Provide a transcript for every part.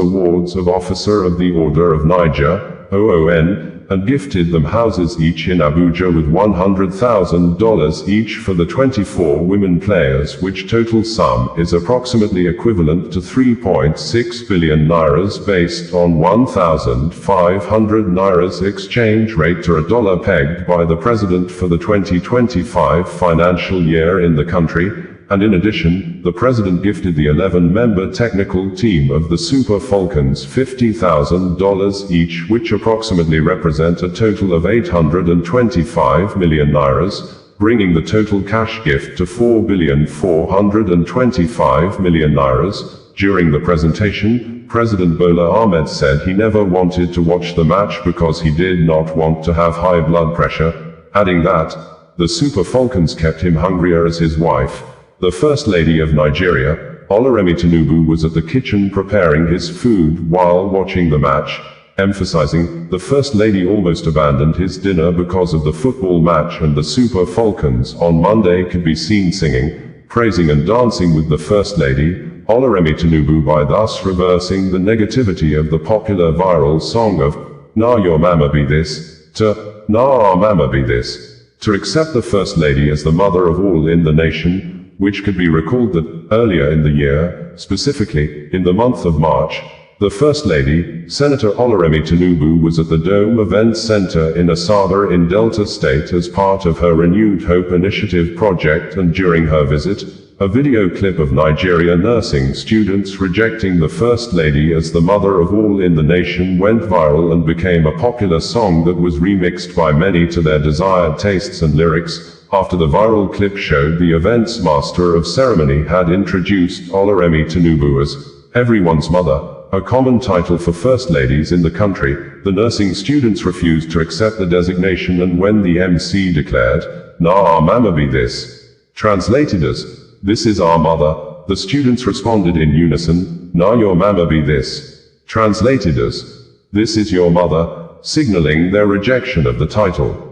awards of Officer of the Order of Niger, OON, and gifted them houses each in Abuja with $100,000 each for the 24 women players, which total sum is approximately equivalent to 3.6 billion nairas based on 1,500 nairas exchange rate to a dollar pegged by the president for the 2025 financial year in the country. And in addition, the president gifted the 11-member technical team of the Super Falcons $50,000 each, which approximately represent a total of 825 million nairas, bringing the total cash gift to 4,425 million nairas. During the presentation, President Bola Ahmed said he never wanted to watch the match because he did not want to have high blood pressure, adding that the Super Falcons kept him hungrier as his wife, the First Lady of Nigeria, Oloremi Tinubu, was at the kitchen preparing his food while watching the match, emphasizing the First Lady almost abandoned his dinner because of the football match, and the Super Falcons on Monday could be seen singing, praising and dancing with the First Lady, Oloremi Tinubu, by thus reversing the negativity of the popular viral song of "Na Your Mama Be This" to "Na Our Mama Be This," to accept the First Lady as the mother of all in the nation, which could be recalled that, earlier in the year, specifically, in the month of March, the First Lady, Senator Oloremi Tinubu, was at the Dome Event Center in Asaba in Delta State as part of her Renewed Hope Initiative project, and during her visit, a video clip of Nigeria nursing students rejecting the First Lady as the mother of all in the nation went viral and became a popular song that was remixed by many to their desired tastes and lyrics. After the viral clip showed, the event's master of ceremony had introduced Oloremi Tinubu as everyone's mother, a common title for first ladies in the country. The nursing students refused to accept the designation, and when the MC declared, "Na Our Mama Be This," translated as, "This is our mother," the students responded in unison, "Na Your Mama Be This," translated as, "This is your mother," signaling their rejection of the title.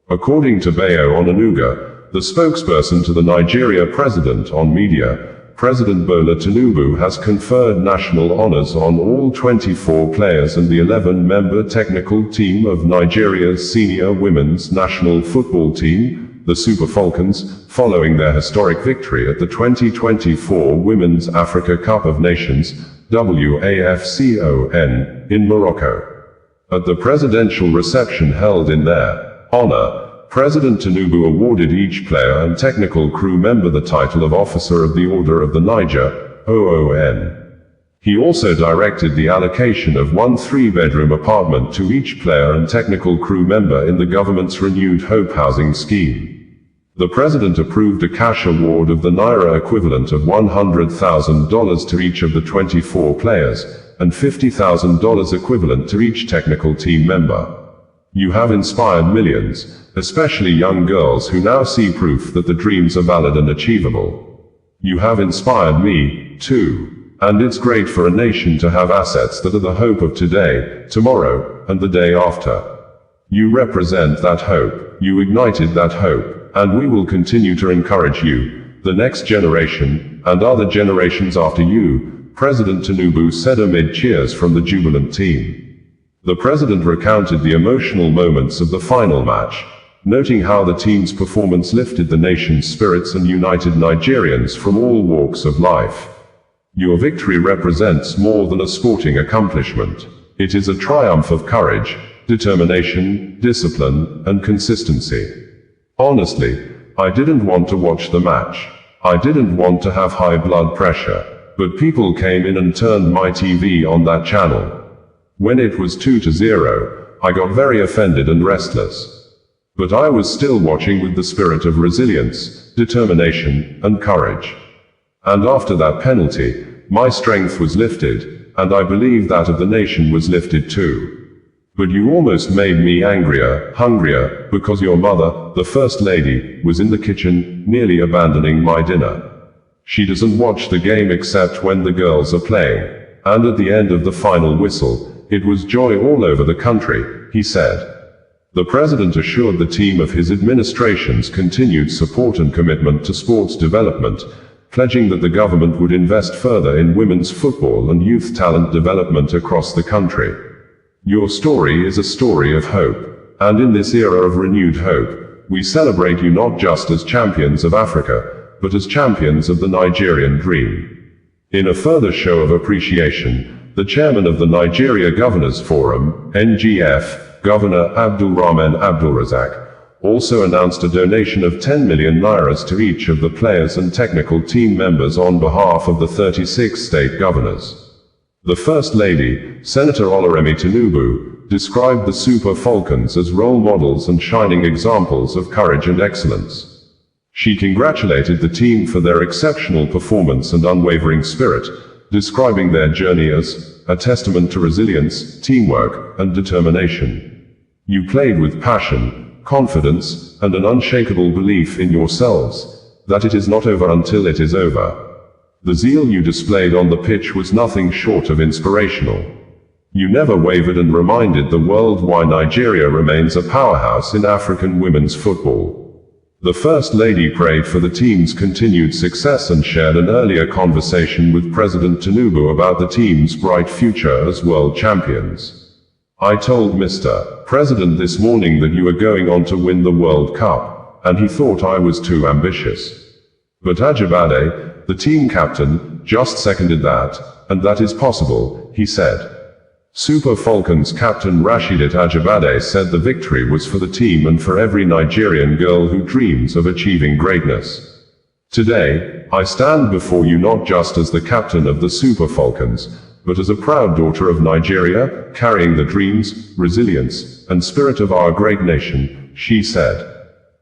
According to Bayo Onanuga, the spokesperson to the Nigeria president on media, President Bola Tinubu has conferred national honors on all 24 players and the 11-member technical team of Nigeria's senior women's national football team, the Super Falcons, following their historic victory at the 2024 Women's Africa Cup of Nations, WAFCON, in Morocco. At the presidential reception held in their honor, President Tinubu awarded each player and technical crew member the title of Officer of the Order of the Niger, OON. He also directed the allocation of one 3-bedroom apartment to each player and technical crew member in the government's Renewed Hope housing scheme. The president approved a cash award of the Naira equivalent of $100,000 to each of the 24 players, and $50,000 equivalent to each technical team member. You have inspired millions, especially young girls who now see proof that the dreams are valid and achievable. You have inspired me, too. And it's great for a nation to have assets that are the hope of today, tomorrow, and the day after. You represent that hope, you ignited that hope, and we will continue to encourage you, the next generation, and other generations after you, President Tinubu said amid cheers from the jubilant team. The president recounted the emotional moments of the final match, noting how the team's performance lifted the nation's spirits and united Nigerians from all walks of life. Your victory represents more than a sporting accomplishment. It is a triumph of courage, determination, discipline, and consistency. Honestly, I didn't want to watch the match. I didn't want to have high blood pressure, but people came in and turned my TV on that channel. When it was 2-0, I got very offended and restless. But I was still watching with the spirit of resilience, determination, and courage. And after that penalty, my strength was lifted, and I believe that of the nation was lifted too. But you almost made me angrier, hungrier, because your mother, the First Lady, was in the kitchen, nearly abandoning my dinner. She doesn't watch the game except when the girls are playing. And at the end of the final whistle, it was joy all over the country, he said. The president assured the team of his administration's continued support and commitment to sports development, pledging that the government would invest further in women's football and youth talent development across the country. Your story is a story of hope, and in this era of renewed hope, we celebrate you not just as champions of Africa, but as champions of the Nigerian dream. In a further show of appreciation, the chairman of the Nigeria Governors Forum, NGF, Governor Abdulrahman Abdulrazak, also announced a donation of 10 million naira to each of the players and technical team members on behalf of the 36 state governors. The First Lady, Senator Oloremi Tinubu, described the Super Falcons as role models and shining examples of courage and excellence. She congratulated the team for their exceptional performance and unwavering spirit, describing their journey as a testament to resilience, teamwork, and determination. You played with passion, confidence, and an unshakable belief in yourselves, that it is not over until it is over. The zeal you displayed on the pitch was nothing short of inspirational. You never wavered and reminded the world why Nigeria remains a powerhouse in African women's football. The First Lady prayed for the team's continued success and shared an earlier conversation with President Tinubu about the team's bright future as world champions. I told Mr. President this morning that you were going on to win the World Cup, and he thought I was too ambitious. But Ajibade, the team captain, just seconded that, and that is possible, he said. Super Falcons captain Rasheedat Ajibade said the victory was for the team and for every Nigerian girl who dreams of achieving greatness. Today, I stand before you not just as the captain of the Super Falcons, but as a proud daughter of Nigeria, carrying the dreams, resilience, and spirit of our great nation, she said.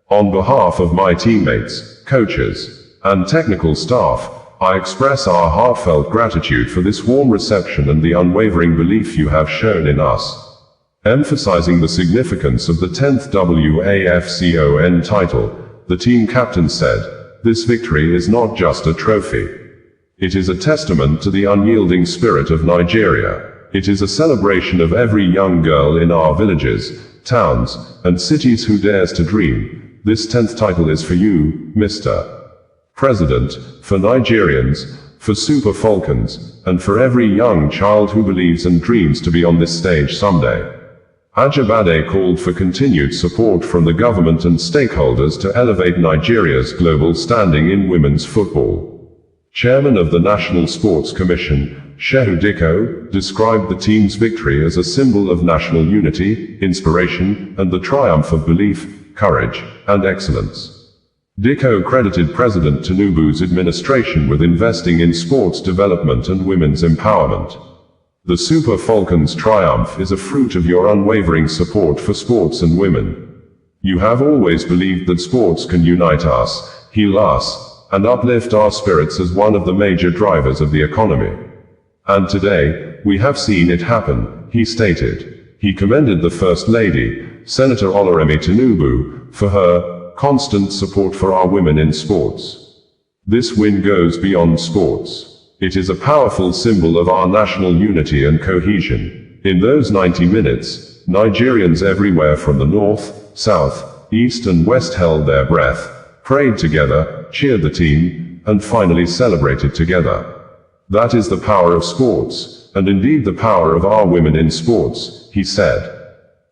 On behalf of my teammates, coaches, and technical staff, I express our heartfelt gratitude for this warm reception and the unwavering belief you have shown in us. Emphasizing the significance of the 10th WAFCON title, the team captain said, "This victory is not just a trophy. It is a testament to the unyielding spirit of Nigeria. It is a celebration of every young girl in our villages, towns, and cities who dares to dream. This 10th title is for you, Mr. President, for Nigerians, for Super Falcons, and for every young child who believes and dreams to be on this stage someday." Ajibade called for continued support from the government and stakeholders to elevate Nigeria's global standing in women's football. Chairman of the National Sports Commission, Shehu Dikko, described the team's victory as a symbol of national unity, inspiration, and the triumph of belief, courage, and excellence. Dikko credited President Tinubu's administration with investing in sports development and women's empowerment. The Super Falcons' triumph is a fruit of your unwavering support for sports and women. You have always believed that sports can unite us, heal us, and uplift our spirits as one of the major drivers of the economy. And today, we have seen it happen, he stated. He commended the First Lady, Senator Oloremi Tinubu, for her constant support for our women in sports. This win goes beyond sports. It is a powerful symbol of our national unity and cohesion. In those 90 minutes, Nigerians everywhere from the north, south, east and west held their breath, prayed together, cheered the team, and finally celebrated together. That is the power of sports, and indeed the power of our women in sports, he said.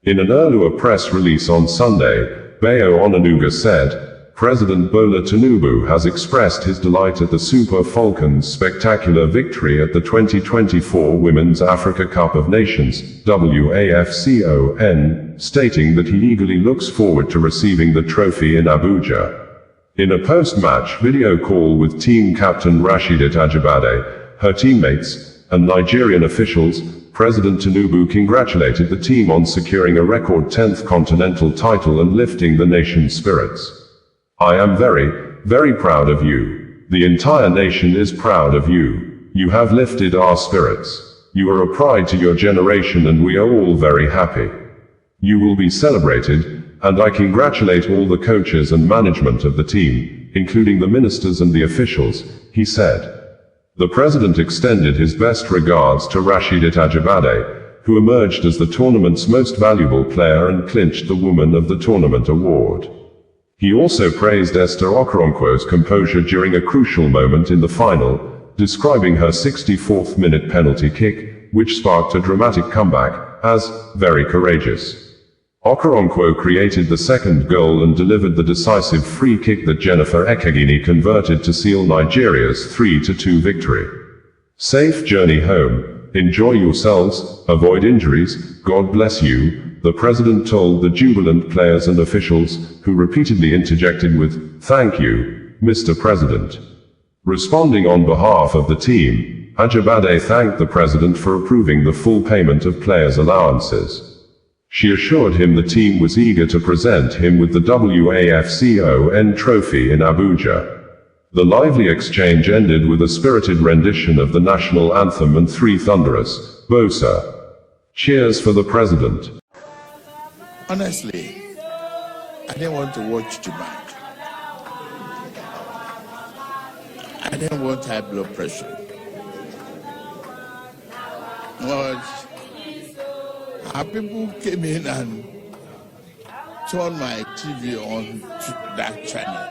In an earlier press release on Sunday, Bayo Onanuga said, President Bola Tinubu has expressed his delight at the Super Falcons' spectacular victory at the 2024 Women's Africa Cup of Nations, WAFCON, stating that he eagerly looks forward to receiving the trophy in Abuja. In a post-match video call with team captain Rasheedat Ajibade, her teammates, and Nigerian officials, President Tinubu congratulated the team on securing a record 10th continental title and lifting the nation's spirits. I am very, very proud of you. The entire nation is proud of you. You have lifted our spirits. You are a pride to your generation and we are all very happy. You will be celebrated, and I congratulate all the coaches and management of the team, including the ministers and the officials, he said. The president extended his best regards to Rasheedat Ajibade, who emerged as the tournament's most valuable player and clinched the Woman of the Tournament award. He also praised Esther Okoronkwo's composure during a crucial moment in the final, describing her 64th minute penalty kick, which sparked a dramatic comeback, as very courageous. Okoronkwo created the second goal and delivered the decisive free kick that Jennifer Ekegini converted to seal Nigeria's 3-2 victory. Safe journey home. Enjoy yourselves, avoid injuries, God bless you, the president told the jubilant players and officials, who repeatedly interjected with, "Thank you, Mr. President." Responding on behalf of the team, Ajibade thanked the president for approving the full payment of players' allowances. She assured him the team was eager to present him with the WAFCON trophy in Abuja. The lively exchange ended with a spirited rendition of the national anthem and three thunderous Bosa cheers for the president. Honestly, I didn't want to watch tonight. I didn't want high blood pressure. But our people came in and turned my TV on to that channel.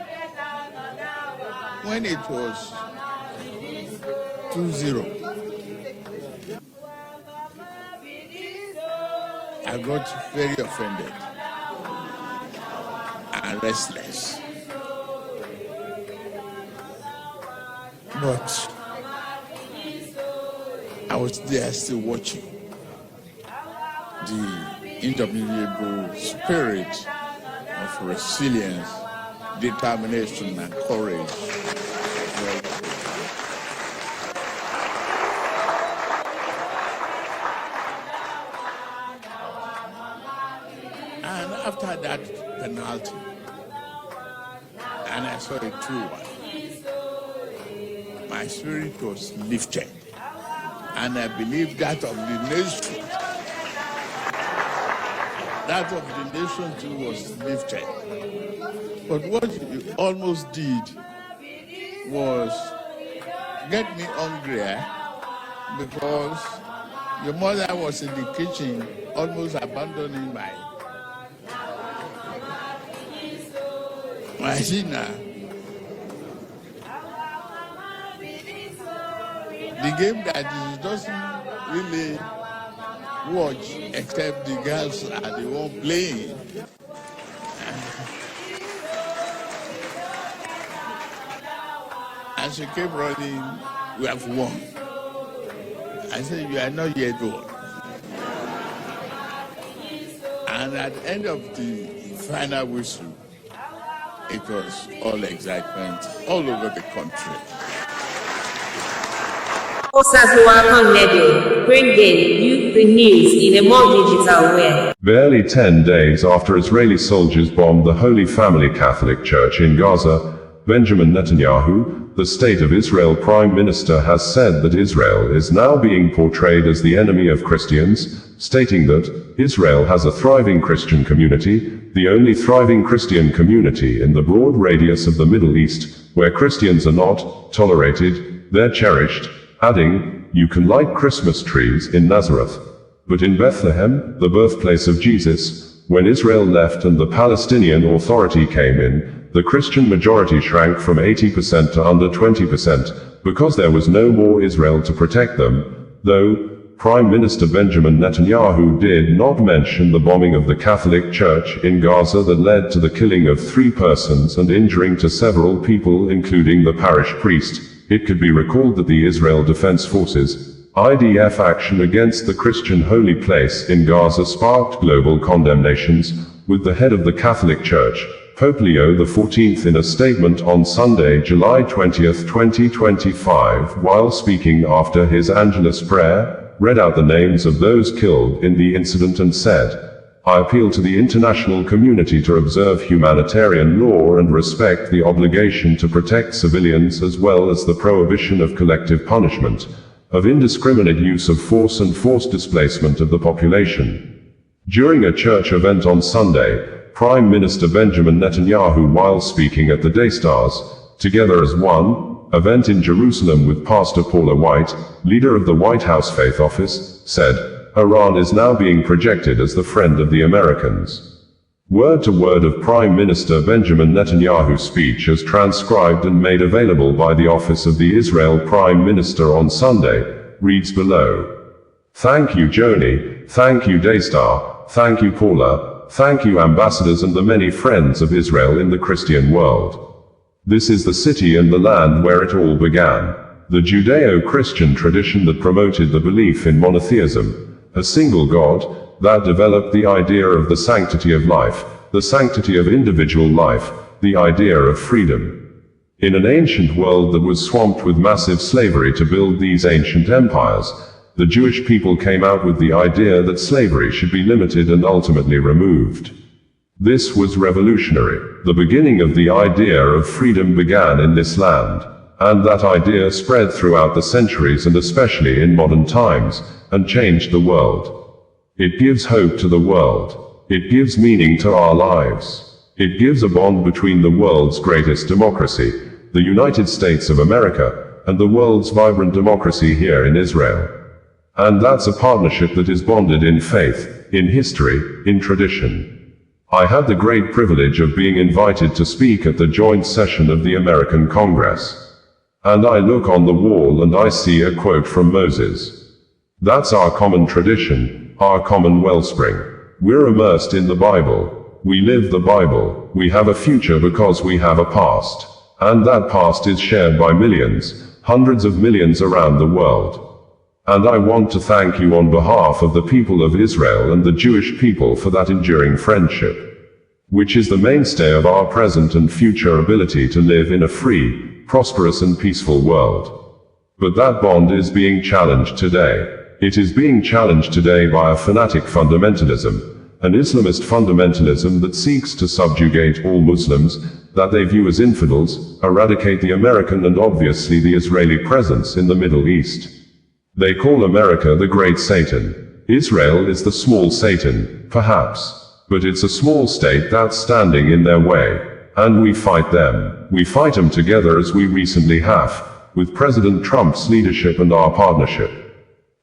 When it was 2-0, I got very offended and restless. But I was there still watching. The indomitable spirit of resilience, determination, and courage. And after that penalty, and I saw a 2-1, my spirit was lifted. And I believe that of the nation, too was lifted. But what you almost did was get me hungrier, because your mother was in the kitchen almost abandoning my dinner. The game that he doesn't really watch, except the girls are the one playing. And she came running, "We have won." I said, "You are not yet won." And at the end of the final whistle, it was all excitement all over the country. Bringing you the news in a more digital way. Barely 10 days after Israeli soldiers bombed the Holy Family Catholic Church in Gaza, Benjamin Netanyahu, the State of Israel Prime Minister, has said that Israel is now being portrayed as the enemy of Christians, stating that Israel has a thriving Christian community, the only thriving Christian community in the broad radius of the Middle East, where Christians are not tolerated, they're cherished, adding, "You can light Christmas trees in Nazareth. But in Bethlehem, the birthplace of Jesus, when Israel left and the Palestinian Authority came in, the Christian majority shrank from 80% to under 20%, because there was no more Israel to protect them," though Prime Minister Benjamin Netanyahu did not mention the bombing of the Catholic Church in Gaza that led to the killing of 3 persons and injuring to several people, including the parish priest. It could be recalled that the Israel Defense Forces, IDF, action against the Christian holy place in Gaza sparked global condemnations, with the head of the Catholic Church, Pope Leo XIV, in a statement on Sunday, July 20, 2025, while speaking after his Angelus prayer, read out the names of those killed in the incident and said, "I appeal to the international community to observe humanitarian law and respect the obligation to protect civilians, as well as the prohibition of collective punishment, of indiscriminate use of force and forced displacement of the population." During a church event on Sunday, Prime Minister Benjamin Netanyahu, while speaking at the Daystars Together as One event in Jerusalem with Pastor Paula White, leader of the White House Faith Office, said, "Iran is now being projected as the friend of the Americans. Word to word of Prime Minister Benjamin Netanyahu's speech as transcribed and made available by the Office of the Israel Prime Minister on Sunday, reads below. Thank you Joni, thank you Daystar, thank you Paula, thank you ambassadors and the many friends of Israel in the Christian world. This is the city and the land where it all began. The Judeo-Christian tradition that promoted the belief in monotheism, a single God, that developed the idea of the sanctity of life, the sanctity of individual life, the idea of freedom. In an ancient world that was swamped with massive slavery to build these ancient empires, the Jewish people came out with the idea that slavery should be limited and ultimately removed. This was revolutionary. The beginning of the idea of freedom began in this land, and that idea spread throughout the centuries and especially in modern times, and changed the world. It gives hope to the world. It gives meaning to our lives. It gives a bond between the world's greatest democracy, the United States of America, and the world's vibrant democracy here in Israel. And that's a partnership that is bonded in faith, in history, in tradition. I had the great privilege of being invited to speak at the joint session of the American Congress. And I look on the wall and I see a quote from Moses. That's our common tradition, our common wellspring. We're immersed in the Bible. We live the Bible. We have a future because we have a past. And that past is shared by millions, hundreds of millions around the world. And I want to thank you on behalf of the people of Israel and the Jewish people for that enduring friendship, which is the mainstay of our present and future ability to live in a free, prosperous and peaceful world. But that bond is being challenged today. It is being challenged today by a fanatic fundamentalism, an Islamist fundamentalism that seeks to subjugate all Muslims, that they view as infidels, eradicate the American and obviously the Israeli presence in the Middle East. They call America the Great Satan. Israel is the small Satan, perhaps, but it's a small state that's standing in their way, and we fight them. We fight them together as we recently have, with President Trump's leadership and our partnership.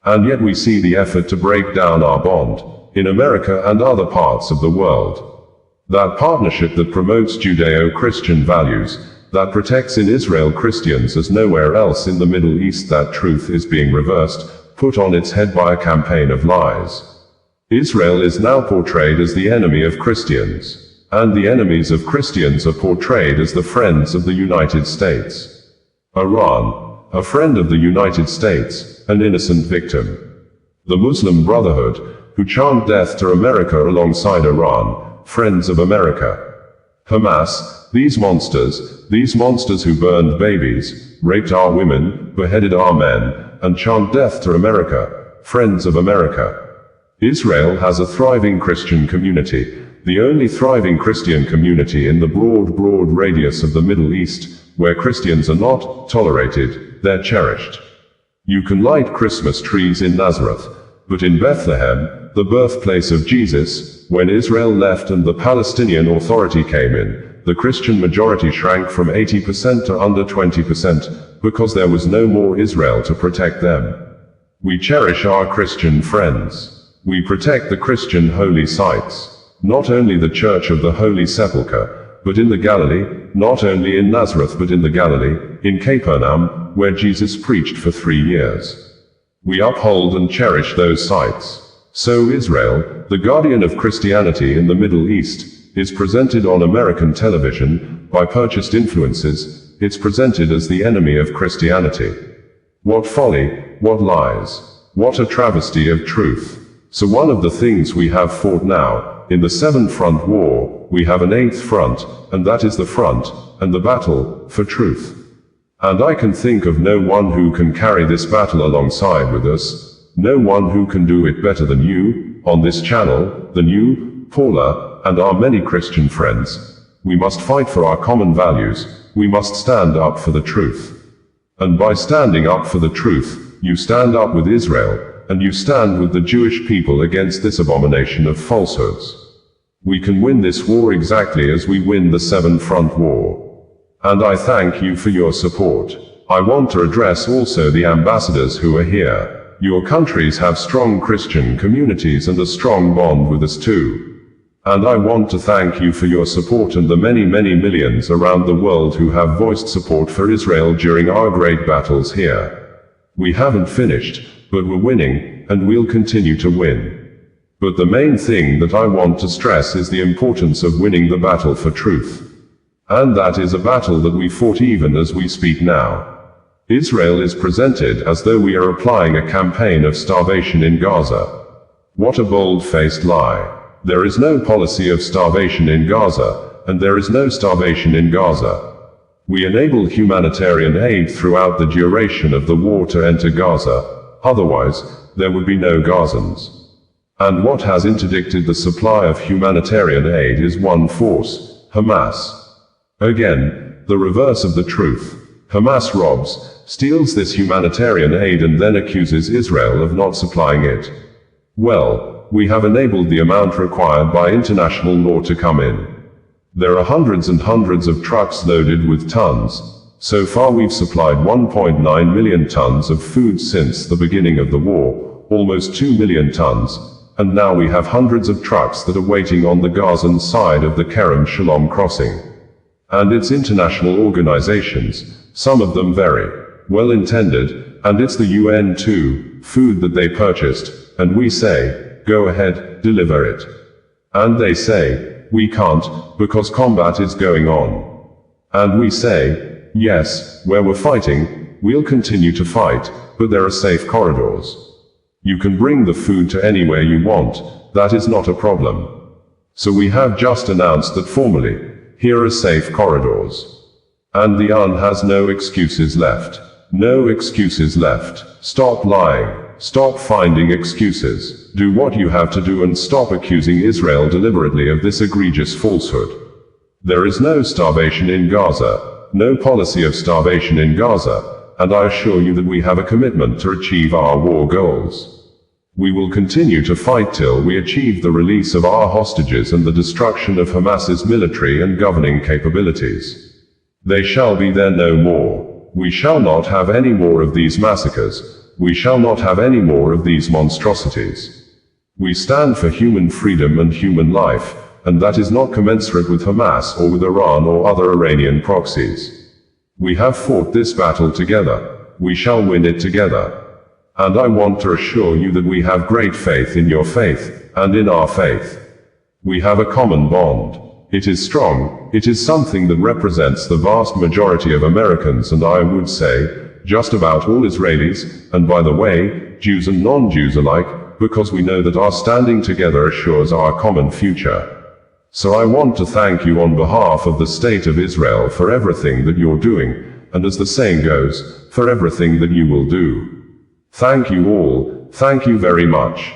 And yet we see the effort to break down our bond, in America and other parts of the world. That partnership that promotes Judeo-Christian values, that protects in Israel Christians as nowhere else in the Middle East, that truth is being reversed, put on its head by a campaign of lies. Israel is now portrayed as the enemy of Christians, and the enemies of Christians are portrayed as the friends of the United States. Iran, a friend of the United States, an innocent victim. The Muslim Brotherhood, who chant death to America alongside Iran, friends of America. Hamas, these monsters who burned babies, raped our women, beheaded our men, and chant death to America, friends of America. Israel has a thriving Christian community, the only thriving Christian community in the broad radius of the Middle East, where Christians are not tolerated, they're cherished. You can light Christmas trees in Nazareth, but in Bethlehem, the birthplace of Jesus, when Israel left and the Palestinian Authority came in, the Christian majority shrank from 80% to under 20%, because there was no more Israel to protect them. We cherish our Christian friends. We protect the Christian holy sites. Not only the Church of the Holy Sepulchre, but in the Galilee, not only in Nazareth but in the Galilee, in Capernaum, where Jesus preached for 3 years. We uphold and cherish those sites. So Israel, the guardian of Christianity in the Middle East, is presented on American television, by purchased influences, it's presented as the enemy of Christianity. What folly, what lies, what a travesty of truth. So one of the things we have fought now, in the 7-front war, we have an 8th front, and that is the front, and the battle, for truth. And I can think of no one who can carry this battle alongside with us, no one who can do it better than you, on this channel, than you, Paula, and our many Christian friends. We must fight for our common values, we must stand up for the truth. And by standing up for the truth, you stand up with Israel, and you stand with the Jewish people against this abomination of falsehoods. We can win this war exactly as we win the 7-front war. And I thank you for your support. I want to address also the ambassadors who are here. Your countries have strong Christian communities and a strong bond with us too. And I want to thank you for your support and the many, many millions around the world who have voiced support for Israel during our great battles here. We haven't finished, but we're winning, and we'll continue to win. But the main thing that I want to stress is the importance of winning the battle for truth. And that is a battle that we fought even as we speak now. Israel is presented as though we are applying a campaign of starvation in Gaza. What a bold-faced lie. There is no policy of starvation in Gaza, and there is no starvation in Gaza. We enabled humanitarian aid throughout the duration of the war to enter Gaza, otherwise, there would be no Gazans. And what has interdicted the supply of humanitarian aid is one force, Hamas. Again, the reverse of the truth. Hamas robs, steals this humanitarian aid and then accuses Israel of not supplying it. Well, we have enabled the amount required by international law to come in. There are hundreds and hundreds of trucks loaded with tons. So far we've supplied 1.9 million tons of food since the beginning of the war, almost 2 million tons, and now we have hundreds of trucks that are waiting on the Gazan side of the Kerem Shalom crossing. And it's international organizations, some of them very well intended, and it's the UN too, food that they purchased, and we say, go ahead, deliver it. And they say, we can't, because combat is going on. And we say, yes, where we're fighting, we'll continue to fight, but there are safe corridors. You can bring the food to anywhere you want, that is not a problem. So we have just announced that formally, here are safe corridors. And the UN has no excuses left. No excuses left. Stop lying. Stop finding excuses. Do what you have to do and stop accusing Israel deliberately of this egregious falsehood. There is no starvation in Gaza, no policy of starvation in Gaza, and I assure you that we have a commitment to achieve our war goals. We will continue to fight till we achieve the release of our hostages and the destruction of Hamas's military and governing capabilities. They shall be there no more. We shall not have any more of these massacres. We shall not have any more of these monstrosities. We stand for human freedom and human life, and that is not commensurate with Hamas or with Iran or other Iranian proxies. We have fought this battle together. We shall win it together. And I want to assure you that we have great faith in your faith, and in our faith. We have a common bond. It is strong, it is something that represents the vast majority of Americans and I would say, just about all Israelis, and by the way, Jews and non-Jews alike, because we know that our standing together assures our common future. So I want to thank you on behalf of the State of Israel for everything that you're doing, and as the saying goes, for everything that you will do. Thank you all, thank you very much.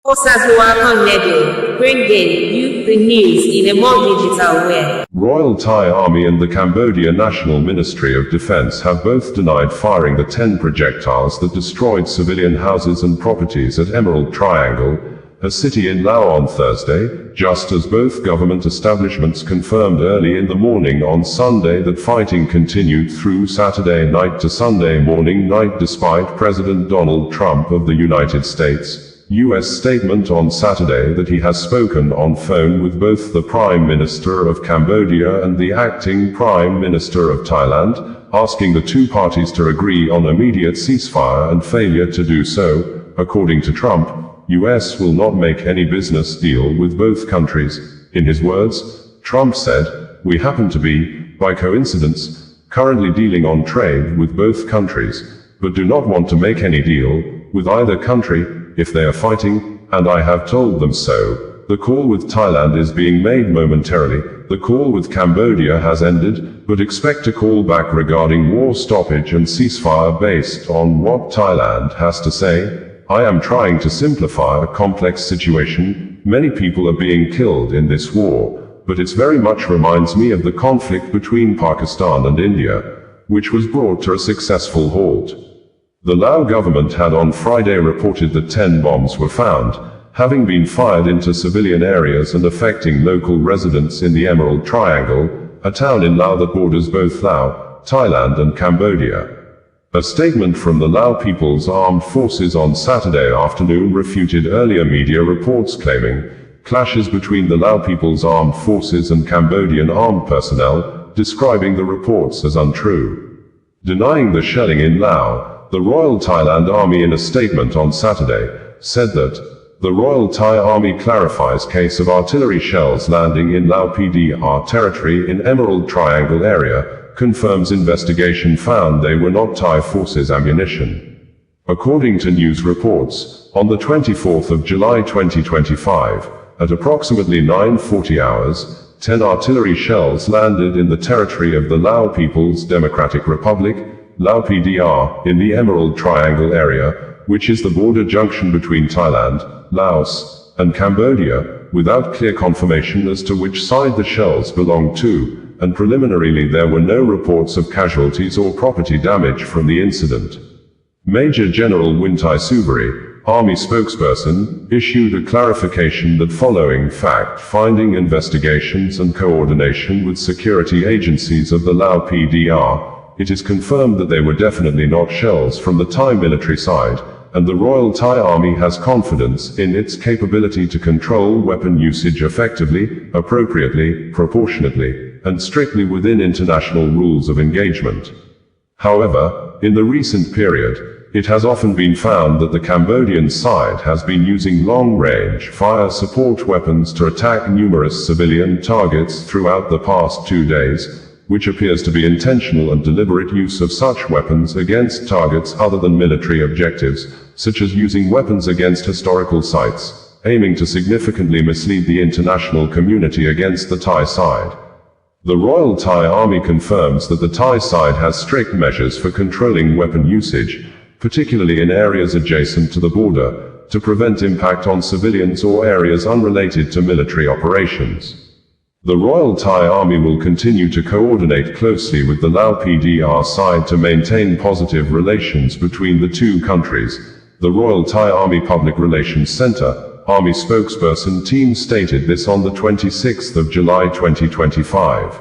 Sowore, bringing you the news in a more digital way. Royal Thai Army and the Cambodia National Ministry of Defense have both denied firing the 10 projectiles that destroyed civilian houses and properties at Emerald Triangle, a city in Laos on Thursday, just as both government establishments confirmed early in the morning on Sunday that fighting continued through Saturday night to Sunday morning night despite President Donald Trump of the United States' U.S. statement on Saturday that he has spoken on phone with both the Prime Minister of Cambodia and the acting Prime Minister of Thailand, asking the two parties to agree on immediate ceasefire and failure to do so. According to Trump, U.S. will not make any business deal with both countries. In his words, Trump said, "We happen to be, by coincidence, currently dealing on trade with both countries, but do not want to make any deal with either country if they are fighting, and I have told them so. The call with Thailand is being made momentarily. The call with Cambodia has ended, but expect a call back regarding war stoppage and ceasefire based on what Thailand has to say. I am trying to simplify a complex situation. Many people are being killed in this war, but it very much reminds me of the conflict between Pakistan and India, which was brought to a successful halt. The Lao government had on Friday reported that 10 bombs were found, having been fired into civilian areas and affecting local residents in the Emerald Triangle, a town in Laos that borders both Laos, Thailand and Cambodia. A statement from the Lao People's Armed Forces on Saturday afternoon refuted earlier media reports claiming clashes between the Lao People's Armed Forces and Cambodian armed personnel, describing the reports as untrue. Denying the shelling in Lao, the Royal Thailand Army in a statement on Saturday said that the Royal Thai Army clarifies case of artillery shells landing in Lao PDR territory in Emerald Triangle area, confirms investigation found they were not Thai forces ammunition. According to news reports, on the 24th of July 2025, at approximately 9:40 hours, 10 artillery shells landed in the territory of the Lao People's Democratic Republic, Lao PDR, in the Emerald Triangle area, which is the border junction between Thailand, Laos, and Cambodia, without clear confirmation as to which side the shells belonged to, and preliminarily there were no reports of casualties or property damage from the incident. Major General Wintai Sowore, Army spokesperson, issued a clarification that following fact-finding investigations and coordination with security agencies of the Lao PDR, it is confirmed that they were definitely not shells from the Thai military side, and the Royal Thai Army has confidence in its capability to control weapon usage effectively, appropriately, proportionately, and strictly within international rules of engagement. However, in the recent period, it has often been found that the Cambodian side has been using long-range fire support weapons to attack numerous civilian targets throughout the past 2 days, which appears to be intentional and deliberate use of such weapons against targets other than military objectives, such as using weapons against historical sites, aiming to significantly mislead the international community against the Thai side. The Royal Thai Army confirms that the Thai side has strict measures for controlling weapon usage, particularly in areas adjacent to the border, to prevent impact on civilians or areas unrelated to military operations. The Royal Thai Army will continue to coordinate closely with the Lao PDR side to maintain positive relations between the two countries, the Royal Thai Army Public Relations Center, Army spokesperson team stated this on the 26th of July 2025.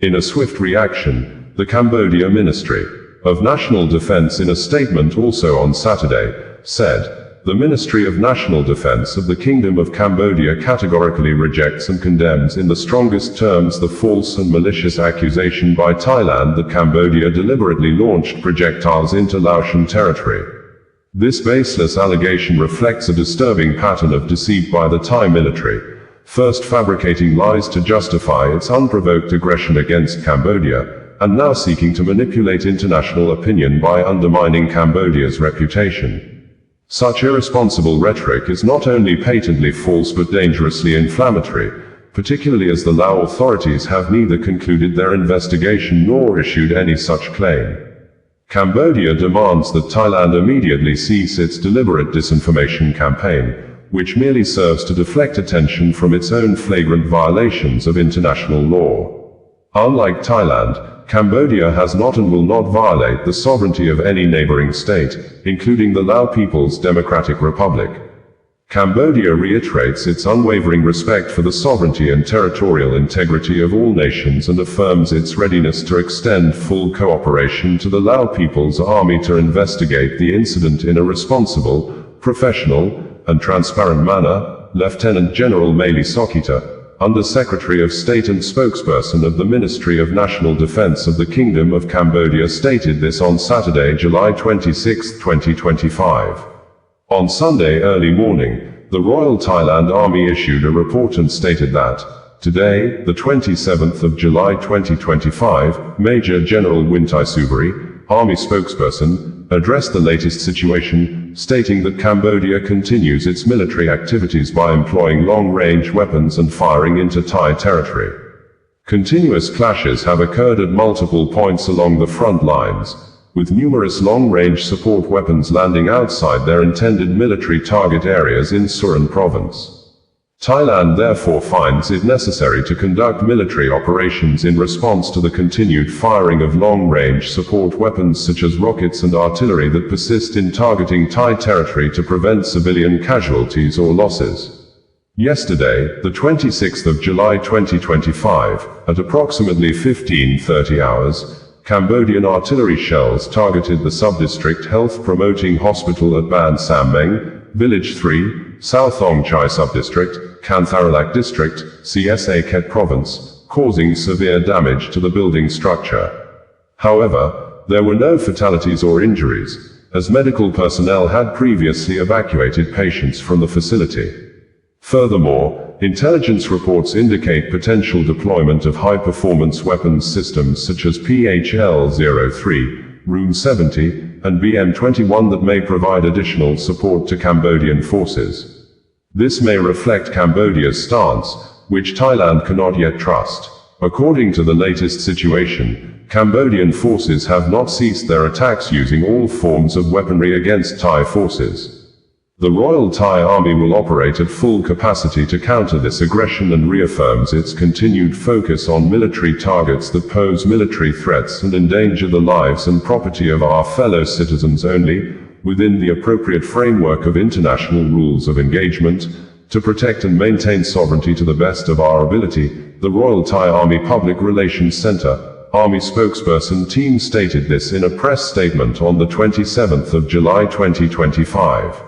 In a swift reaction, the Cambodia Ministry of National Defense in a statement also on Saturday, said, "The Ministry of National Defense of the Kingdom of Cambodia categorically rejects and condemns in the strongest terms the false and malicious accusation by Thailand that Cambodia deliberately launched projectiles into Laotian territory. This baseless allegation reflects a disturbing pattern of deceit by the Thai military, first fabricating lies to justify its unprovoked aggression against Cambodia, and now seeking to manipulate international opinion by undermining Cambodia's reputation. Such irresponsible rhetoric is not only patently false but dangerously inflammatory, particularly as the Lao authorities have neither concluded their investigation nor issued any such claim. Cambodia demands that Thailand immediately cease its deliberate disinformation campaign, which merely serves to deflect attention from its own flagrant violations of international law. Unlike Thailand, Cambodia has not and will not violate the sovereignty of any neighboring state, including the Lao People's Democratic Republic. Cambodia reiterates its unwavering respect for the sovereignty and territorial integrity of all nations and affirms its readiness to extend full cooperation to the Lao People's Army to investigate the incident in a responsible, professional, and transparent manner, Lieutenant General Meili Sokita, Under-Secretary of State and spokesperson of the Ministry of National Defense of the Kingdom of Cambodia stated this on Saturday, July 26, 2025. On Sunday early morning, the Royal Thailand Army issued a report and stated that, today, the 27th of July 2025, Major General Wintai Sowore, Army spokesperson, addressed the latest situation, stating that Cambodia continues its military activities by employing long-range weapons and firing into Thai territory. Continuous clashes have occurred at multiple points along the front lines, with numerous long-range support weapons landing outside their intended military target areas in Surin province. Thailand therefore finds it necessary to conduct military operations in response to the continued firing of long-range support weapons such as rockets and artillery that persist in targeting Thai territory to prevent civilian casualties or losses. Yesterday, the 26th of July 2025, at approximately 15:30 hours, Cambodian artillery shells targeted the sub-district health-promoting hospital at Ban Sam Meng, Village 3, South Ong Chai Subdistrict, Kantharalak District, CSA Ket Province, causing severe damage to the building structure. However, there were no fatalities or injuries, as medical personnel had previously evacuated patients from the facility. Furthermore, intelligence reports indicate potential deployment of high-performance weapons systems such as PHL-03, Room 70, and BM-21 that may provide additional support to Cambodian forces. This may reflect Cambodia's stance, which Thailand cannot yet trust. According to the latest situation, Cambodian forces have not ceased their attacks using all forms of weaponry against Thai forces. The Royal Thai Army will operate at full capacity to counter this aggression and reaffirms its continued focus on military targets that pose military threats and endanger the lives and property of our fellow citizens only, within the appropriate framework of international rules of engagement, to protect and maintain sovereignty to the best of our ability, the Royal Thai Army Public Relations Center, Army spokesperson team stated this in a press statement on the 27th of July 2025.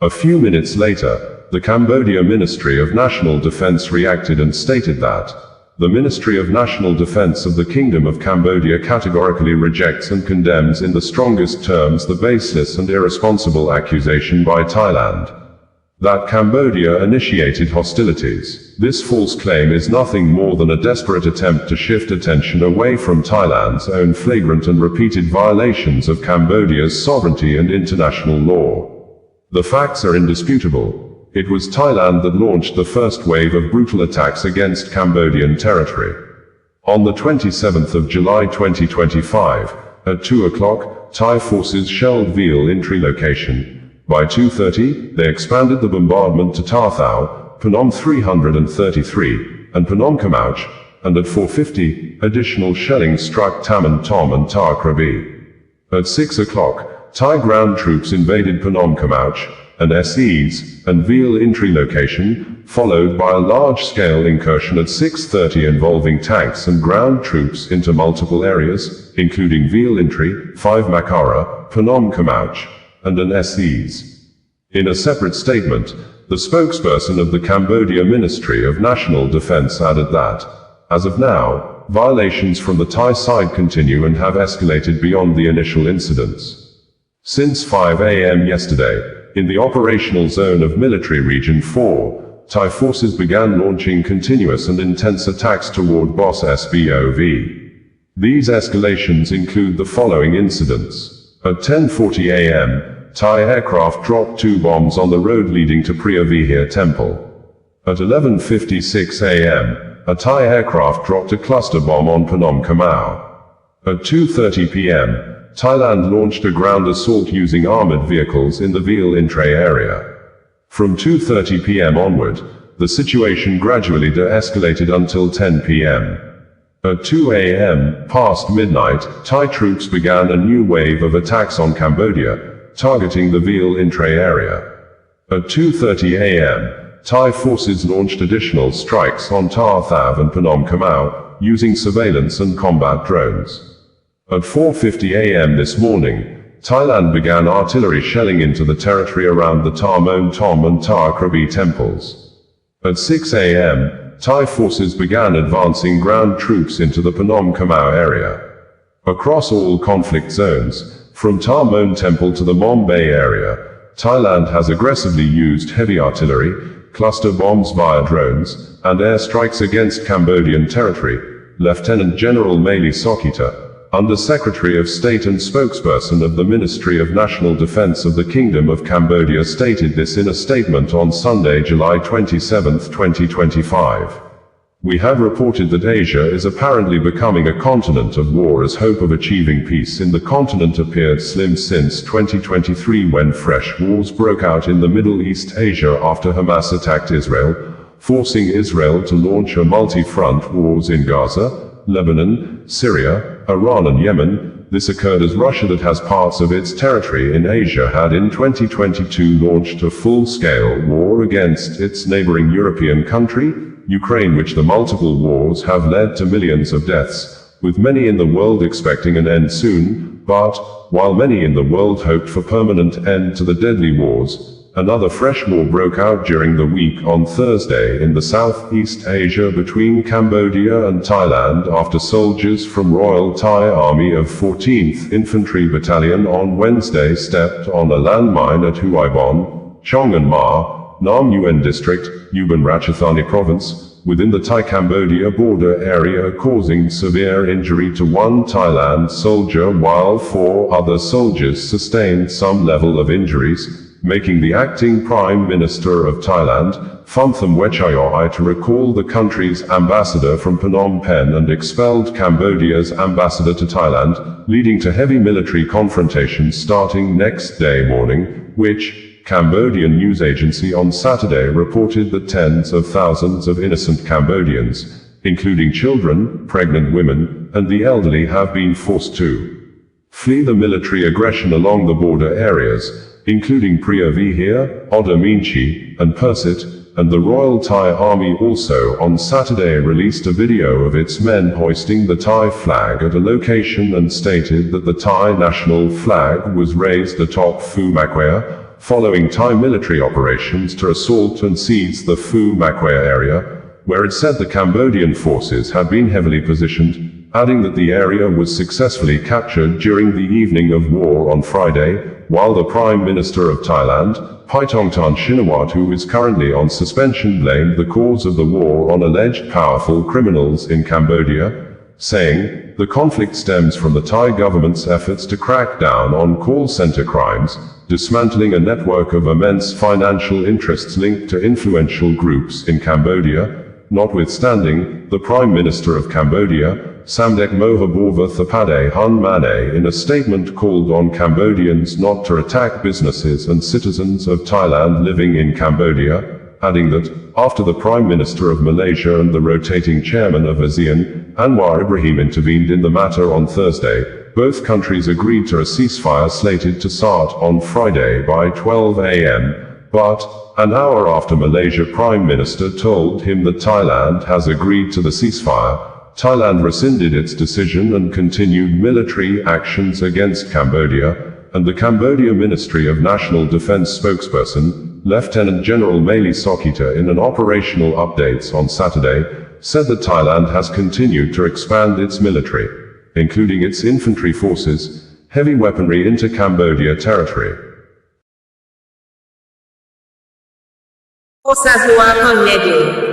A few minutes later, the Cambodia Ministry of National Defense reacted and stated that the Ministry of National Defense of the Kingdom of Cambodia categorically rejects and condemns in the strongest terms the baseless and irresponsible accusation by Thailand that Cambodia initiated hostilities. This false claim is nothing more than a desperate attempt to shift attention away from Thailand's own flagrant and repeated violations of Cambodia's sovereignty and international law. The facts are indisputable. It was Thailand that launched the first wave of brutal attacks against Cambodian territory. On the 27th of July 2025, at 2 o'clock, Thai forces shelled Veal Intri location. By 2:30, they expanded the bombardment to Ta Thao, Phnom 333, and Phnom Kamauch, and at 4:50, additional shelling struck Taman Tom and Ta Krabi. At 6 o'clock, Thai ground troops invaded Phnom Kamauch, and SE's, and Veal Intri location, followed by a large-scale incursion at 6:30 involving tanks and ground troops into multiple areas, including Veal Intri, 5 Makara, Phnom Kamauch, and an SE's. In a separate statement, the spokesperson of the Cambodia Ministry of National Defense added that, as of now, violations from the Thai side continue and have escalated beyond the initial incidents. Since 5 a.m. yesterday, in the operational zone of Military Region 4, Thai forces began launching continuous and intense attacks toward Bos SBOV. These escalations include the following incidents. At 10:40 a.m., Thai aircraft dropped 2 bombs on the road leading to Priya Vihar Temple. At 11:56 a.m., a Thai aircraft dropped a cluster bomb on Phnom Kamau. At 2:30 p.m., Thailand launched a ground assault using armored vehicles in the Veal Intri area. From 2:30 p.m. onward, the situation gradually de-escalated until 10 p.m. At 2 a.m., past midnight, Thai troops began a new wave of attacks on Cambodia, targeting the Veal Intri area. At 2:30 a.m., Thai forces launched additional strikes on Ta Thav and Phnom Kamau, using surveillance and combat drones. At 4:50 a.m. this morning, Thailand began artillery shelling into the territory around the Ta Mon Tom and Ta Krabi temples. At 6 a.m., Thai forces began advancing ground troops into the Phnom Kamau area. Across all conflict zones, from Ta Mon Temple to the Mom Bay area, Thailand has aggressively used heavy artillery, cluster bombs via drones, and airstrikes against Cambodian territory, Lieutenant General Meili Sokita, Under-Secretary of State and spokesperson of the Ministry of National Defense of the Kingdom of Cambodia, stated this in a statement on Sunday, July 27, 2025. We have reported that Asia is apparently becoming a continent of war as hope of achieving peace in the continent appeared slim since 2023 when fresh wars broke out in the Middle East Asia after Hamas attacked Israel, forcing Israel to launch a multi-front wars in Gaza, Lebanon, Syria, Iran and Yemen. This occurred as Russia, that has parts of its territory in Asia, had in 2022 launched a full-scale war against its neighboring European country, Ukraine, which the multiple wars have led to millions of deaths, with many in the world expecting an end soon, but, while many in the world hoped for permanent end to the deadly wars, another fresh war broke out during the week on Thursday in the Southeast Asia between Cambodia and Thailand after soldiers from Royal Thai Army of 14th Infantry Battalion on Wednesday stepped on a landmine at Huaibon, Chong An Ma, Nam Nguyen District, Ubon Ratchathani Province, within the Thai-Cambodia border area, causing severe injury to one Thailand soldier while 4 other soldiers sustained some level of injuries, making the acting Prime Minister of Thailand, Phumtham Wechayoi, to recall the country's ambassador from Phnom Penh and expelled Cambodia's ambassador to Thailand, leading to heavy military confrontations starting next day morning, which, Cambodian news agency on Saturday reported that tens of thousands of innocent Cambodians, including children, pregnant women, and the elderly, have been forced to flee the military aggression along the border areas, including Preah Vihear, Oddar Meanchey, and Persit, and the Royal Thai Army also on Saturday released a video of its men hoisting the Thai flag at a location and stated that the Thai national flag was raised atop Phu Makwea, following Thai military operations to assault and seize the Phu Makwea area, where it said the Cambodian forces had been heavily positioned, adding that the area was successfully captured during the evening of war on Friday, while the Prime Minister of Thailand, Paetongtarn Shinawatra, who is currently on suspension, blamed the cause of the war on alleged powerful criminals in Cambodia, saying, "The conflict stems from the Thai government's efforts to crack down on call center crimes, dismantling a network of immense financial interests linked to influential groups in Cambodia." Notwithstanding, the Prime Minister of Cambodia, Samdech Mahaborva Thapade Hun Mane, in a statement called on Cambodians not to attack businesses and citizens of Thailand living in Cambodia, adding that, after the Prime Minister of Malaysia and the rotating chairman of ASEAN, Anwar Ibrahim, intervened in the matter on Thursday, both countries agreed to a ceasefire slated to start on Friday by 12 a.m., but, an hour after Malaysia Prime Minister told him that Thailand has agreed to the ceasefire, Thailand rescinded its decision and continued military actions against Cambodia, and the Cambodia Ministry of National Defense spokesperson, Lieutenant General Maili Sokita, in an operational updates on Saturday, said that Thailand has continued to expand its military, including its infantry forces, heavy weaponry into Cambodia territory.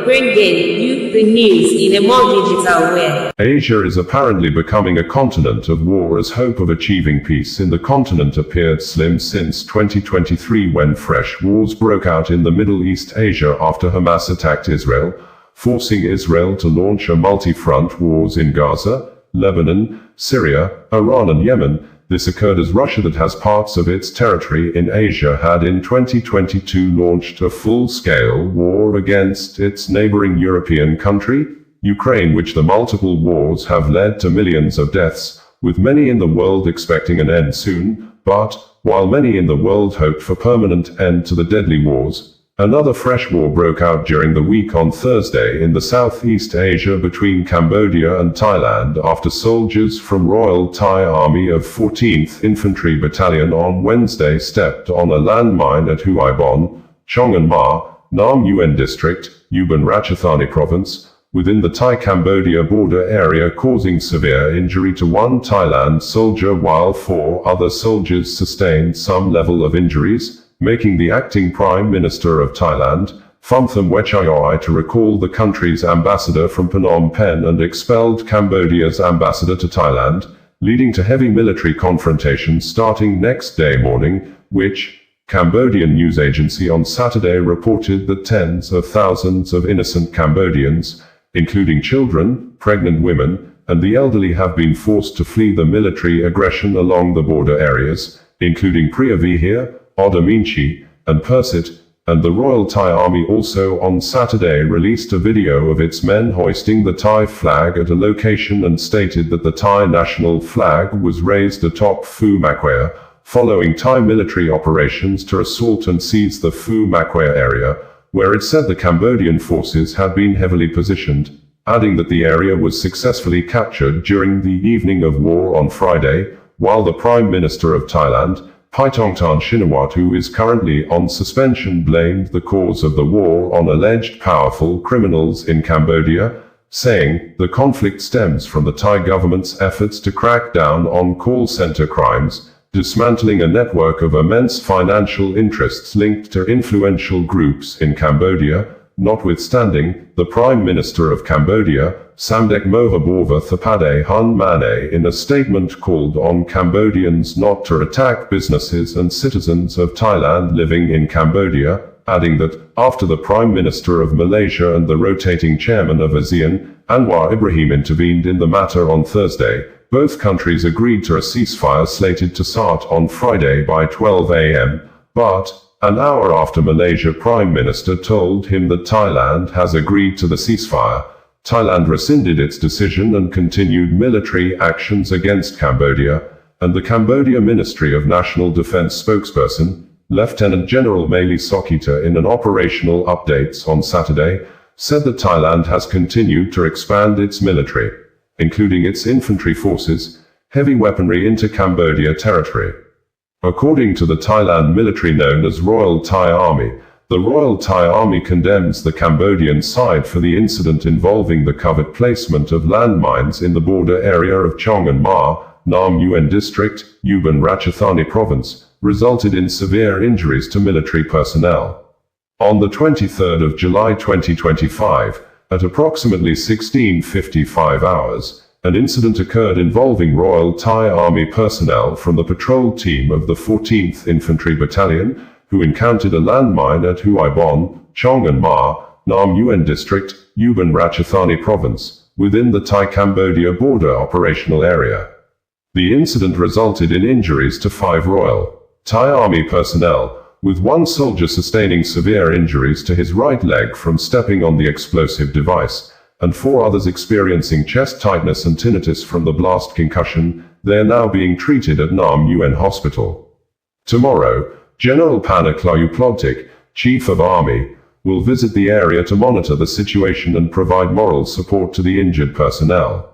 Bringing you the news in a more digital way. Asia is apparently becoming a continent of war as hope of achieving peace in the continent appeared slim since 2023, when fresh wars broke out in the Middle East Asia after Hamas attacked Israel, forcing Israel to launch a multi-front wars in Gaza, Lebanon, Syria, Iran and Yemen. This occurred as Russia, that has parts of its territory in Asia, had in 2022 launched a full-scale war against its neighboring European country, Ukraine, which the multiple wars have led to millions of deaths, with many in the world expecting an end soon, but, while many in the world hoped for permanent end to the deadly wars, another fresh war broke out during the week on Thursday in the Southeast Asia between Cambodia and Thailand after soldiers from Royal Thai Army of 14th Infantry Battalion on Wednesday stepped on a landmine at Huaibon, Chong An Ma, Nam Nguyen District, Ubon Ratchathani Province, within the Thai-Cambodia border area, causing severe injury to one Thailand soldier while 4 other soldiers sustained some level of injuries, making the acting Prime Minister of Thailand, Phumtham Wechayoi, to recall the country's ambassador from Phnom Penh and expelled Cambodia's ambassador to Thailand, leading to heavy military confrontations starting next day morning, which, Cambodian news agency on Saturday reported that tens of thousands of innocent Cambodians, including children, pregnant women, and the elderly, have been forced to flee the military aggression along the border areas, including Preah Vihear, Oddar Meanchey, and Persit, and the Royal Thai Army also on Saturday released a video of its men hoisting the Thai flag at a location and stated that the Thai national flag was raised atop Phu Makwea, following Thai military operations to assault and seize the Phu Makwea area, where it said the Cambodian forces had been heavily positioned, adding that the area was successfully captured during the evening of war on Friday, while the Prime Minister of Thailand, Paetongtarn Shinawatra, who is currently on suspension, blamed the cause of the war on alleged powerful criminals in Cambodia, saying, "The conflict stems from the Thai government's efforts to crack down on call center crimes, dismantling a network of immense financial interests linked to influential groups in Cambodia." Notwithstanding, the Prime Minister of Cambodia, Samdech Mahabharva Thapade Hun Mane, in a statement called on Cambodians not to attack businesses and citizens of Thailand living in Cambodia, adding that, after the Prime Minister of Malaysia and the rotating chairman of ASEAN, Anwar Ibrahim, intervened in the matter on Thursday, both countries agreed to a ceasefire slated to start on Friday by 12 a.m., but, an hour after Malaysia Prime Minister told him that Thailand has agreed to the ceasefire, Thailand rescinded its decision and continued military actions against Cambodia, and the Cambodia Ministry of National Defense spokesperson, Lieutenant General Meili Sokita, in an operational updates on Saturday, said that Thailand has continued to expand its military, including its infantry forces, heavy weaponry into Cambodia territory. According to the Thailand military known as Royal Thai Army, the Royal Thai Army condemns the Cambodian side for the incident involving the covert placement of landmines in the border area of Chong and Ma, Nam Yuen District, Ubon Ratchathani Province, resulted in severe injuries to military personnel. On the 23rd of July 2025, at approximately 16:55 hours, an incident occurred involving Royal Thai Army personnel from the patrol team of the 14th Infantry Battalion, who encountered a landmine at Huai Bon, Chong and Ma, Nam Yuen District, Ubon Ratchathani Province, within the Thai-Cambodia border operational area. The incident resulted in injuries to 5 Royal Thai Army personnel, with one soldier sustaining severe injuries to his right leg from stepping on the explosive device, and 4 others experiencing chest tightness and tinnitus from the blast concussion. They are now being treated at Nam Yuen Hospital. Tomorrow, General Panaklayu Plodtik, Chief of Army, will visit the area to monitor the situation and provide moral support to the injured personnel.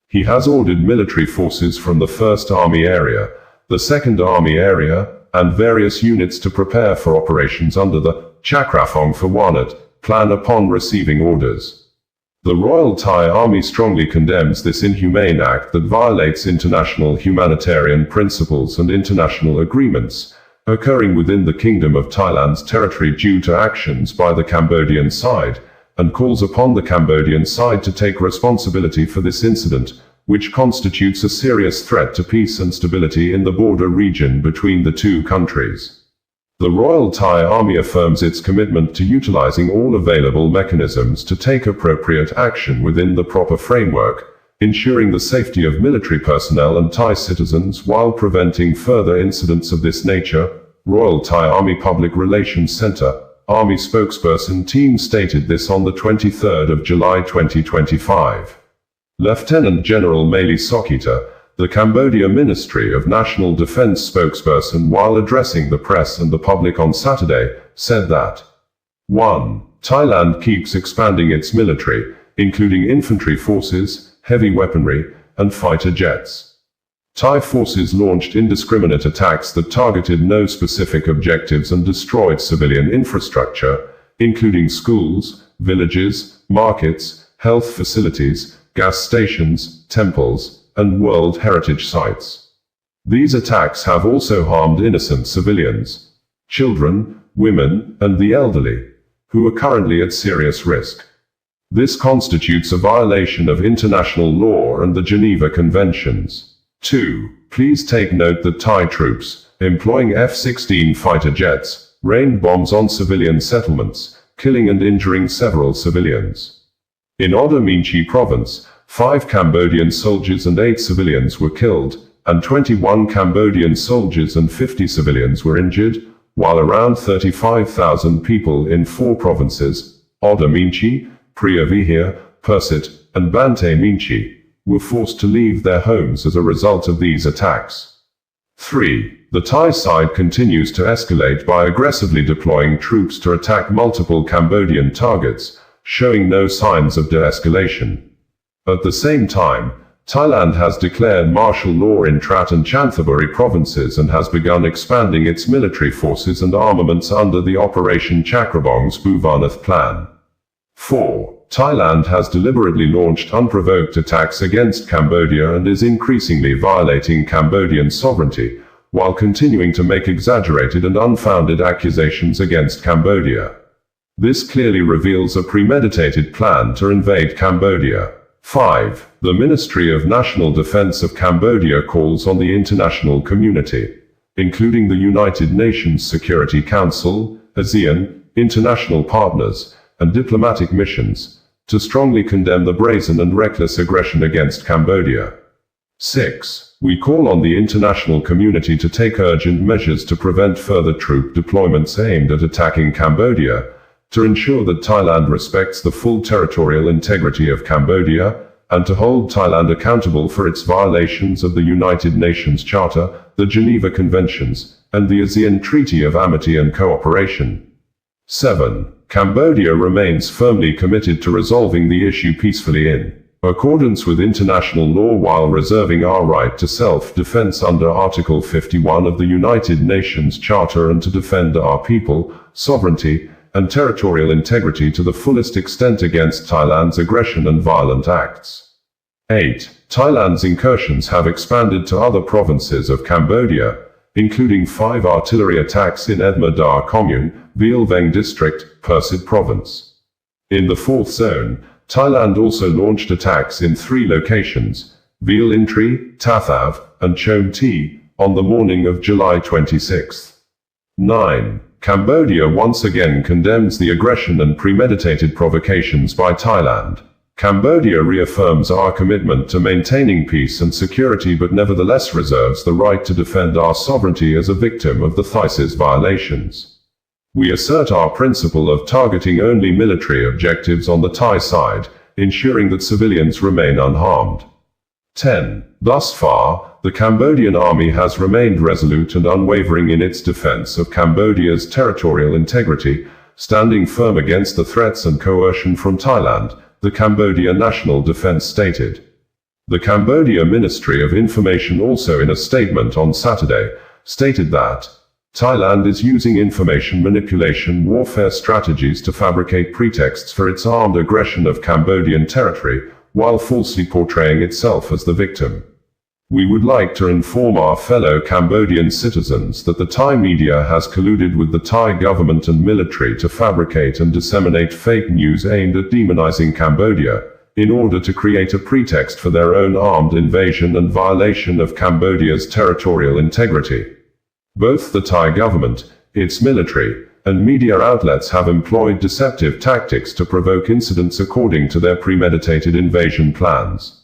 He has ordered military forces from the 1st Army Area, the 2nd Army Area, and various units to prepare for operations under the Chakrafong Phawanat plan upon receiving orders. The Royal Thai Army strongly condemns this inhumane act that violates international humanitarian principles and international agreements, occurring within the Kingdom of Thailand's territory due to actions by the Cambodian side, and calls upon the Cambodian side to take responsibility for this incident, which constitutes a serious threat to peace and stability in the border region between the two countries. The Royal Thai Army affirms its commitment to utilizing all available mechanisms to take appropriate action within the proper framework, ensuring the safety of military personnel and Thai citizens while preventing further incidents of this nature, Royal Thai Army Public Relations Center, Army spokesperson team stated this on the 23rd of July 2025. Lieutenant General Meili Sokita, the Cambodia Ministry of National Defense spokesperson, while addressing the press and the public on Saturday, said that 1. Thailand keeps expanding its military, including infantry forces, heavy weaponry, and fighter jets. Thai forces launched indiscriminate attacks that targeted no specific objectives and destroyed civilian infrastructure, including schools, villages, markets, health facilities, gas stations, temples, and World Heritage sites. These attacks have also harmed innocent civilians, children, women, and the elderly, who are currently at serious risk. This constitutes a violation of international law and the Geneva Conventions. 2. Please take note that Thai troops, employing F-16 fighter jets, rained bombs on civilian settlements, killing and injuring several civilians. In Oda Minchi Province, 5 Cambodian soldiers and 8 civilians were killed, and 21 Cambodian soldiers and 50 civilians were injured, while around 35,000 people in 4 provinces, Oda Minchi, Pria Vihir, Persit, and Bante Minchi, were forced to leave their homes as a result of these attacks. 3. The Thai side continues to escalate by aggressively deploying troops to attack multiple Cambodian targets, showing no signs of de-escalation. At the same time, Thailand has declared martial law in Trat and Chanthaburi provinces and has begun expanding its military forces and armaments under the Operation Chakrabong's Bhuvannath plan. 4. Thailand has deliberately launched unprovoked attacks against Cambodia and is increasingly violating Cambodian sovereignty, while continuing to make exaggerated and unfounded accusations against Cambodia. This clearly reveals a premeditated plan to invade Cambodia. 5. The Ministry of National Defense of Cambodia calls on the international community, including the United Nations Security Council, ASEAN, international partners, and diplomatic missions, to strongly condemn the brazen and reckless aggression against Cambodia. 6. We call on the international community to take urgent measures to prevent further troop deployments aimed at attacking Cambodia, to ensure that Thailand respects the full territorial integrity of Cambodia, and to hold Thailand accountable for its violations of the United Nations Charter, the Geneva Conventions, and the ASEAN Treaty of Amity and Cooperation. 7. Cambodia remains firmly committed to resolving the issue peacefully in accordance with international law while reserving our right to self-defense under Article 51 of the United Nations Charter and to defend our people, sovereignty, and territorial integrity to the fullest extent against Thailand's aggression and violent acts. 8. Thailand's incursions have expanded to other provinces of Cambodia, including 5 artillery attacks in Edma Dar Commune, Viel Veng District, Persit Province. In the 4th Zone, Thailand also launched attacks in 3 locations, Viel Intri, Tathav, and Chom T, on the morning of July 26. 9. Cambodia once again condemns the aggression and premeditated provocations by Thailand. Cambodia reaffirms our commitment to maintaining peace and security but nevertheless reserves the right to defend our sovereignty as a victim of the THIC's violations. We assert our principle of targeting only military objectives on the Thai side, ensuring that civilians remain unharmed. 10. Thus far, the Cambodian army has remained resolute and unwavering in its defense of Cambodia's territorial integrity, standing firm against the threats and coercion from Thailand, the Cambodia National Defense stated. The Cambodia Ministry of Information also in a statement on Saturday, stated that Thailand is using information manipulation warfare strategies to fabricate pretexts for its armed aggression of Cambodian territory, while falsely portraying itself as the victim. We would like to inform our fellow Cambodian citizens that the Thai media has colluded with the Thai government and military to fabricate and disseminate fake news aimed at demonizing Cambodia, in order to create a pretext for their own armed invasion and violation of Cambodia's territorial integrity. Both the Thai government, its military, and media outlets have employed deceptive tactics to provoke incidents according to their premeditated invasion plans.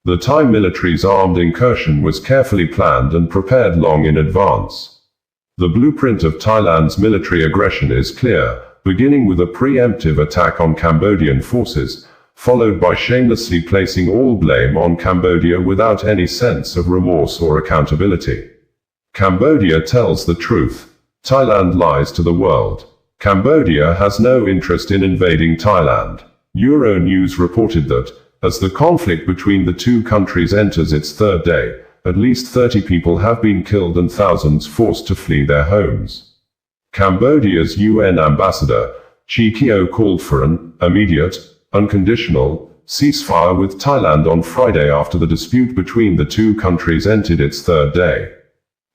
The Thai military's armed incursion was carefully planned and prepared long in advance. The blueprint of Thailand's military aggression is clear, beginning with a preemptive attack on Cambodian forces, followed by shamelessly placing all blame on Cambodia without any sense of remorse or accountability. Cambodia tells the truth. Thailand lies to the world. Cambodia has no interest in invading Thailand. Euronews reported that, as the conflict between the two countries enters its 3rd day, at least 30 people have been killed and thousands forced to flee their homes. Cambodia's UN ambassador, Chi Keo, called for an immediate, unconditional ceasefire with Thailand on Friday after the dispute between the two countries entered its 3rd day.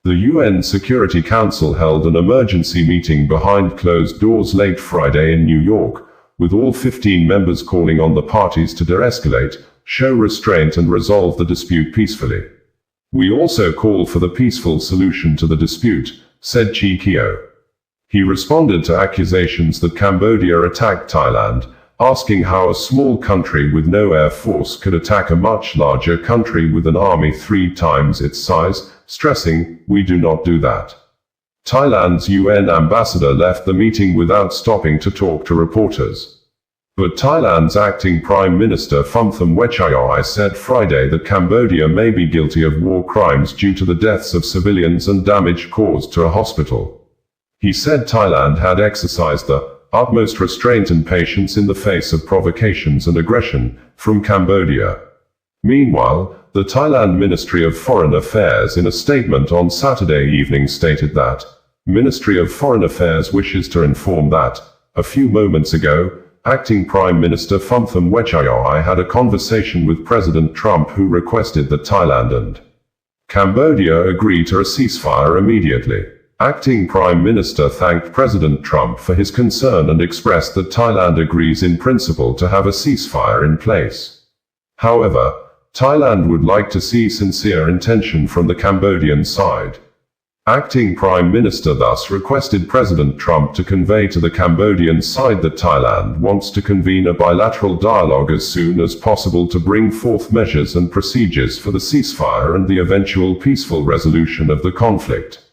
The UN Security Council held an emergency meeting behind closed doors late Friday in New York, with all 15 members calling on the parties to de-escalate, show restraint and resolve the dispute peacefully. We also call for the peaceful solution to the dispute, said Chi Keo. He responded to accusations that Cambodia attacked Thailand, asking how a small country with no air force could attack a much larger country with an army 3 times its size, stressing, "We do not do that." Thailand's UN ambassador left the meeting without stopping to talk to reporters. But Thailand's acting Prime Minister Phumtham Wechayai said Friday that Cambodia may be guilty of war crimes due to the deaths of civilians and damage caused to a hospital. He said Thailand had exercised the utmost restraint and patience in the face of provocations and aggression from Cambodia. Meanwhile, the Thailand Ministry of Foreign Affairs in a statement on Saturday evening stated that, Ministry of Foreign Affairs wishes to inform that, a few moments ago, Acting Prime Minister Phumtham Wechayai had a conversation with President Trump who requested that Thailand and Cambodia agree to a ceasefire immediately. Acting Prime Minister thanked President Trump for his concern and expressed that Thailand agrees in principle to have a ceasefire in place. However, Thailand would like to see sincere intention from the Cambodian side. Acting Prime Minister thus requested President Trump to convey to the Cambodian side that Thailand wants to convene a bilateral dialogue as soon as possible to bring forth measures and procedures for the ceasefire and the eventual peaceful resolution of the conflict.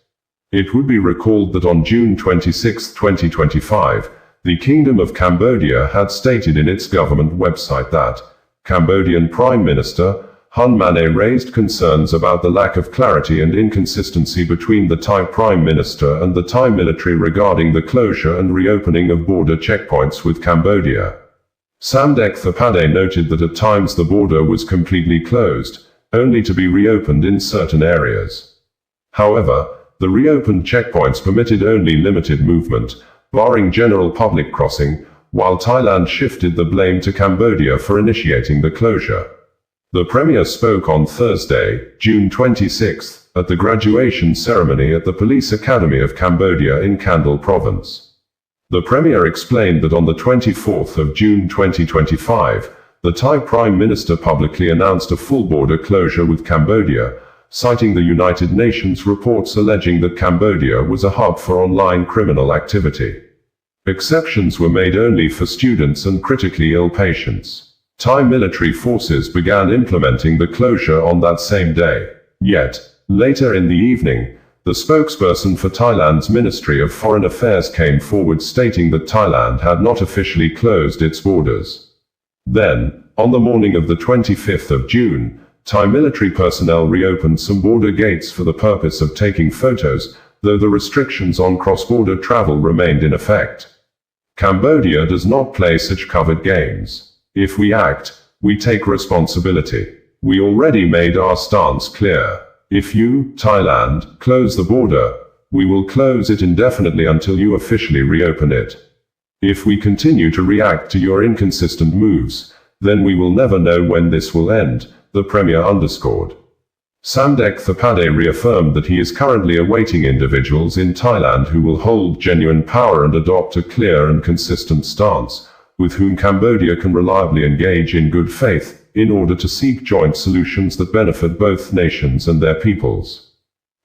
It would be recalled that on June 26, 2025, the Kingdom of Cambodia had stated in its government website that Cambodian Prime Minister Hun Manet raised concerns about the lack of clarity and inconsistency between the Thai Prime Minister and the Thai military regarding the closure and reopening of border checkpoints with Cambodia. Samdech Thepade noted that at times the border was completely closed, only to be reopened in certain areas. However, the reopened checkpoints permitted only limited movement, barring general public crossing, while Thailand shifted the blame to Cambodia for initiating the closure. The Premier spoke on Thursday, June 26, at the graduation ceremony at the Police Academy of Cambodia in Kandal Province. The Premier explained that on the 24th of June 2025, the Thai Prime Minister publicly announced a full border closure with Cambodia, citing the United Nations reports alleging that Cambodia was a hub for online criminal activity. Exceptions were made only for students and critically ill patients. Thai military forces began implementing the closure on that same day. Yet, later in the evening, the spokesperson for Thailand's Ministry of Foreign Affairs came forward stating that Thailand had not officially closed its borders. Then, on the morning of the 25th of June, Thai military personnel reopened some border gates for the purpose of taking photos, though the restrictions on cross-border travel remained in effect. Cambodia does not play such covered games. If we act, we take responsibility. We already made our stance clear. If you, Thailand, close the border, we will close it indefinitely until you officially reopen it. If we continue to react to your inconsistent moves, then we will never know when this will end, the Premier underscored. Samdech Thepade reaffirmed that he is currently awaiting individuals in Thailand who will hold genuine power and adopt a clear and consistent stance, with whom Cambodia can reliably engage in good faith, in order to seek joint solutions that benefit both nations and their peoples.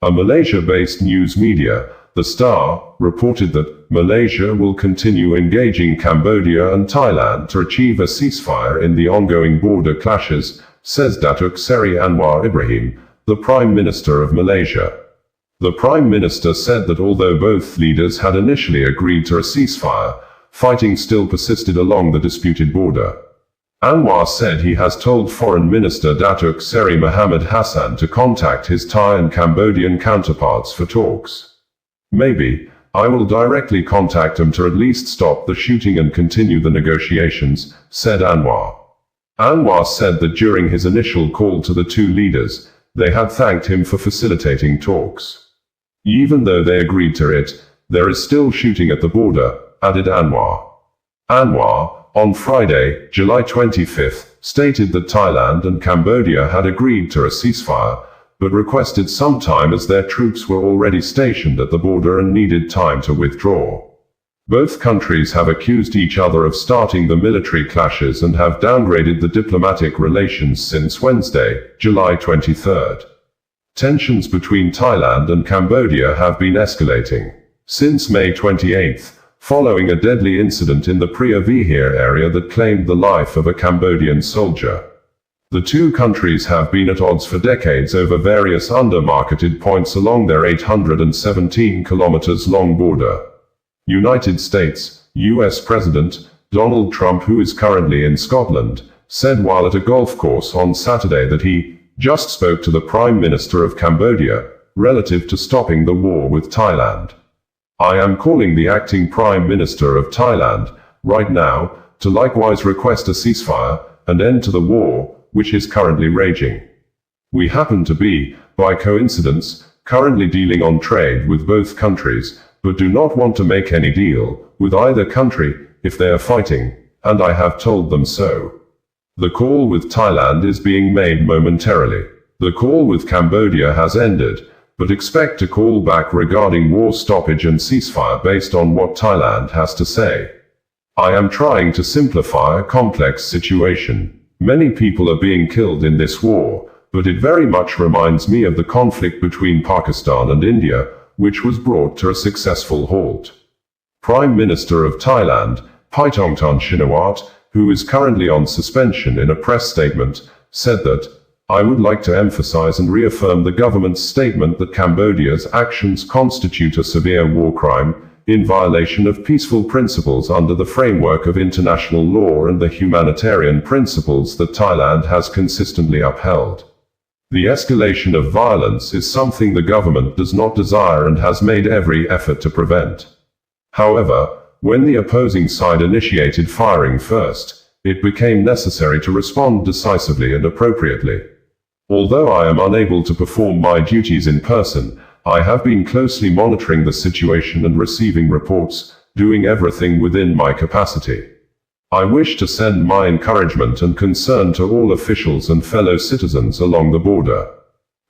A Malaysia-based news media, The Star, reported that Malaysia will continue engaging Cambodia and Thailand to achieve a ceasefire in the ongoing border clashes, says Datuk Seri Anwar Ibrahim, the Prime Minister of Malaysia. The Prime Minister said that although both leaders had initially agreed to a ceasefire, fighting still persisted along the disputed border. Anwar said he has told Foreign Minister Datuk Seri Mohammed Hassan to contact his Thai and Cambodian counterparts for talks. Maybe, I will directly contact them to at least stop the shooting and continue the negotiations, said Anwar. Anwar said that during his initial call to the two leaders, they had thanked him for facilitating talks. Even though they agreed to it, there is still shooting at the border, added Anwar. Anwar, on Friday, July 25, stated that Thailand and Cambodia had agreed to a ceasefire, but requested some time as their troops were already stationed at the border and needed time to withdraw. Both countries have accused each other of starting the military clashes and have downgraded the diplomatic relations since Wednesday, July 23. Tensions between Thailand and Cambodia have been escalating since May 28. Following a deadly incident in the Pria Vihir area that claimed the life of a Cambodian soldier. The two countries have been at odds for decades over various under-marketed points along their 817 kilometers long border. United States, U.S. President Donald Trump, who is currently in Scotland, said while at a golf course on Saturday that he just spoke to the Prime Minister of Cambodia, relative to stopping the war with Thailand. I am calling the acting Prime Minister of Thailand, right now, to likewise request a ceasefire, and end to the war, which is currently raging. We happen to be, by coincidence, currently dealing on trade with both countries, but do not want to make any deal with either country if they are fighting, and I have told them so. The call with Thailand is being made momentarily. The call with Cambodia has ended, but expect a call back regarding war stoppage and ceasefire based on what Thailand has to say. I am trying to simplify a complex situation. Many people are being killed in this war, but it very much reminds me of the conflict between Pakistan and India, which was brought to a successful halt. Prime Minister of Thailand, Paetongtarn Shinawatra, who is currently on suspension, in a press statement, said that, "I would like to emphasize and reaffirm the government's statement that Cambodia's actions constitute a severe war crime, in violation of peaceful principles under the framework of international law and the humanitarian principles that Thailand has consistently upheld. The escalation of violence is something the government does not desire and has made every effort to prevent. However, when the opposing side initiated firing first, it became necessary to respond decisively and appropriately. Although I am unable to perform my duties in person, I have been closely monitoring the situation and receiving reports, doing everything within my capacity. I wish to send my encouragement and concern to all officials and fellow citizens along the border.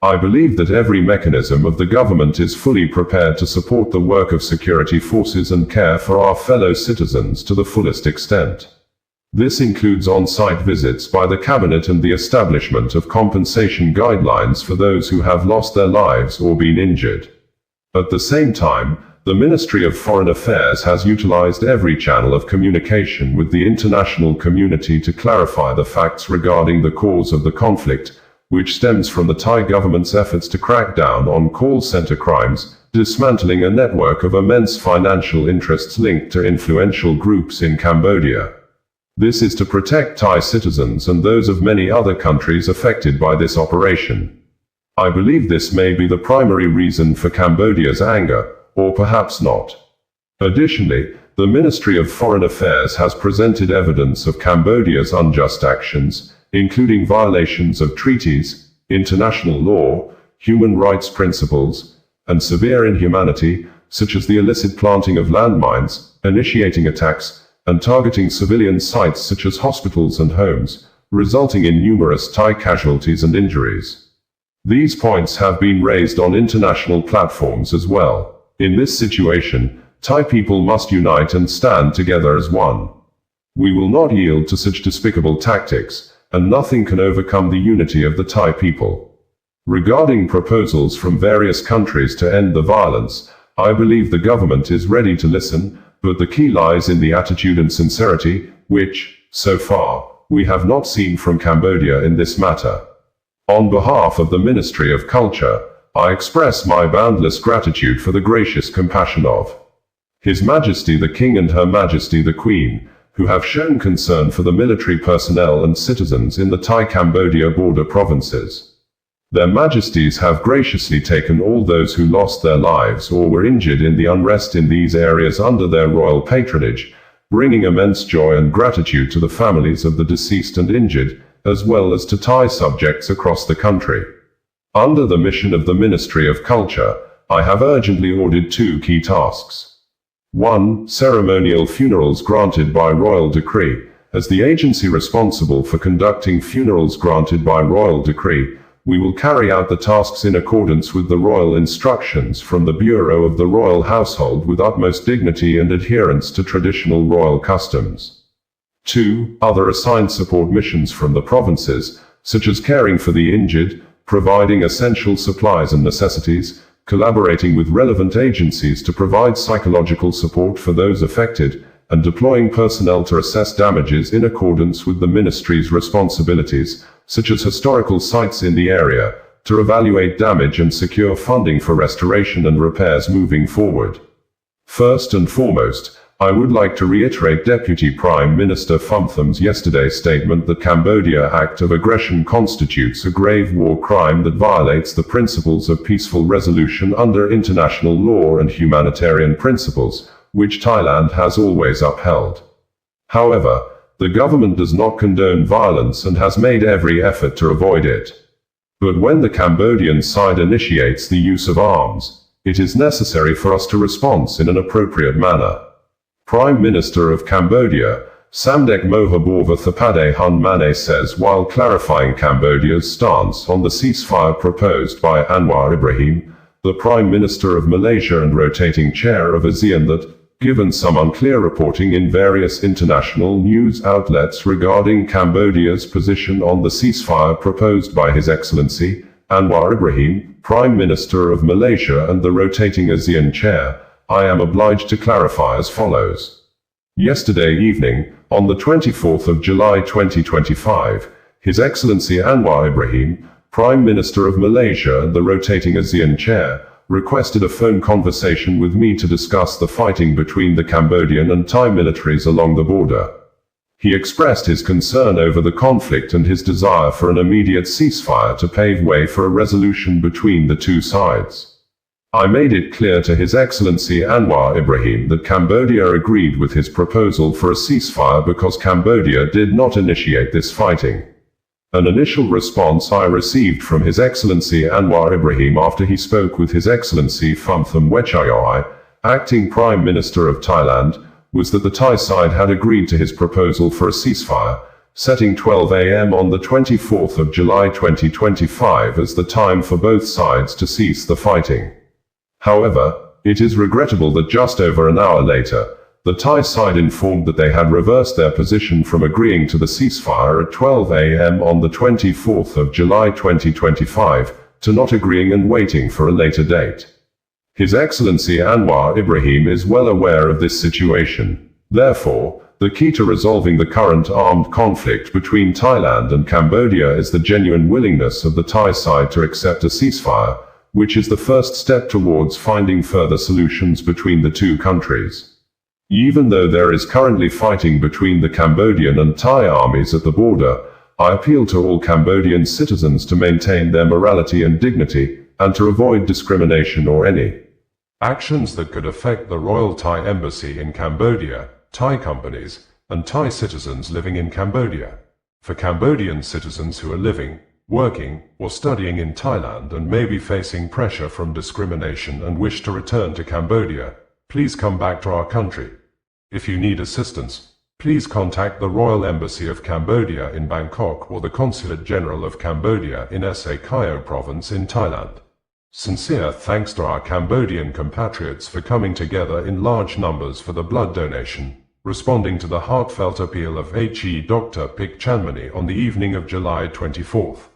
I believe that every mechanism of the government is fully prepared to support the work of security forces and care for our fellow citizens to the fullest extent. This includes on-site visits by the cabinet and the establishment of compensation guidelines for those who have lost their lives or been injured. At the same time, the Ministry of Foreign Affairs has utilized every channel of communication with the international community to clarify the facts regarding the cause of the conflict, which stems from the Thai government's efforts to crack down on call center crimes, dismantling a network of immense financial interests linked to influential groups in Cambodia. This is to protect Thai citizens and those of many other countries affected by this operation. I believe this may be the primary reason for Cambodia's anger, or perhaps not. Additionally, the Ministry of Foreign Affairs has presented evidence of Cambodia's unjust actions, including violations of treaties, international law, human rights principles, and severe inhumanity, such as the illicit planting of landmines, initiating attacks, and targeting civilian sites such as hospitals and homes, resulting in numerous Thai casualties and injuries. These points have been raised on international platforms as well. In this situation, Thai people must unite and stand together as one. We will not yield to such despicable tactics, and nothing can overcome the unity of the Thai people. Regarding proposals from various countries to end the violence, I believe the government is ready to listen, but the key lies in the attitude and sincerity, which, so far, we have not seen from Cambodia in this matter. On behalf of the Ministry of Culture, I express my boundless gratitude for the gracious compassion of His Majesty the King and Her Majesty the Queen, who have shown concern for the military personnel and citizens in the Thai-Cambodia border provinces. Their Majesties have graciously taken all those who lost their lives or were injured in the unrest in these areas under their royal patronage, bringing immense joy and gratitude to the families of the deceased and injured, as well as to Thai subjects across the country. Under the mission of the Ministry of Culture, I have urgently ordered 2 key tasks. 1. Ceremonial funerals granted by royal decree. As the agency responsible for conducting funerals granted by royal decree, we will carry out the tasks in accordance with the royal instructions from the Bureau of the Royal Household with utmost dignity and adherence to traditional royal customs. 2. Other assigned support missions from the provinces, such as caring for the injured, providing essential supplies and necessities, collaborating with relevant agencies to provide psychological support for those affected, and deploying personnel to assess damages in accordance with the Ministry's responsibilities, such as historical sites in the area, to evaluate damage and secure funding for restoration and repairs moving forward. First and foremost, I would like to reiterate Deputy Prime Minister Phumtham's yesterday's statement that Cambodia act of aggression constitutes a grave war crime that violates the principles of peaceful resolution under international law and humanitarian principles, which Thailand has always upheld. However, the government does not condone violence and has made every effort to avoid it. But when the Cambodian side initiates the use of arms, it is necessary for us to respond in an appropriate manner. Prime Minister of Cambodia, Samdech Mohabova Thapade Hun Mane says while clarifying Cambodia's stance on the ceasefire proposed by Anwar Ibrahim, the Prime Minister of Malaysia and rotating chair of ASEAN that, given some unclear reporting in various international news outlets regarding Cambodia's position on the ceasefire proposed by His Excellency, Anwar Ibrahim, Prime Minister of Malaysia and the rotating ASEAN chair, I am obliged to clarify as follows. Yesterday evening, on the 24th of July 2025, His Excellency Anwar Ibrahim, Prime Minister of Malaysia and the rotating ASEAN chair, requested a phone conversation with me to discuss the fighting between the Cambodian and Thai militaries along the border. He expressed his concern over the conflict and his desire for an immediate ceasefire to pave way for a resolution between the two sides. I made it clear to His Excellency Anwar Ibrahim that Cambodia agreed with his proposal for a ceasefire because Cambodia did not initiate this fighting. An initial response I received from His Excellency Anwar Ibrahim after he spoke with His Excellency Phumtham Wechayai, Acting Prime Minister of Thailand, was that the Thai side had agreed to his proposal for a ceasefire, setting 12 a.m. on the 24th of July 2025 as the time for both sides to cease the fighting. However, it is regrettable that just over an hour later, the Thai side informed that they had reversed their position from agreeing to the ceasefire at 12 a.m. on the 24th of July 2025, to not agreeing and waiting for a later date. His Excellency Anwar Ibrahim is well aware of this situation. Therefore, the key to resolving the current armed conflict between Thailand and Cambodia is the genuine willingness of the Thai side to accept a ceasefire, which is the first step towards finding further solutions between the two countries. Even though there is currently fighting between the Cambodian and Thai armies at the border, I appeal to all Cambodian citizens to maintain their morality and dignity, and to avoid discrimination or any actions that could affect the Royal Thai Embassy in Cambodia, Thai companies, and Thai citizens living in Cambodia. For Cambodian citizens who are living, working, or studying in Thailand and may be facing pressure from discrimination and wish to return to Cambodia, please come back to our country. If you need assistance, please contact the Royal Embassy of Cambodia in Bangkok or the Consulate General of Cambodia in Sa Kaeo Province in Thailand. Sincere thanks to our Cambodian compatriots for coming together in large numbers for the blood donation, responding to the heartfelt appeal of He Dr. Pik Chanmani on the evening of July 24th.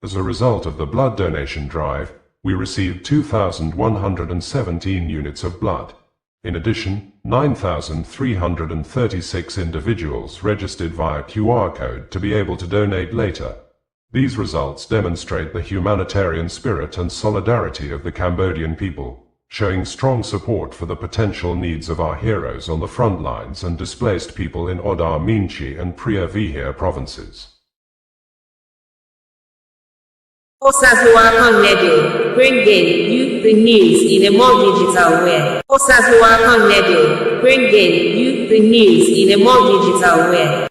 As a result of the blood donation drive, we received 2,117 units of blood. In addition, 9,336 individuals registered via QR code to be able to donate later. These results demonstrate the humanitarian spirit and solidarity of the Cambodian people, showing strong support for the potential needs of our heroes on the front lines and displaced people in Odar Minchi and Preah Vihear provinces. Osazuwakan Radio, bringing you the news in a more digital way. Osazuwakan Radio, bringing you the news in a more digital way.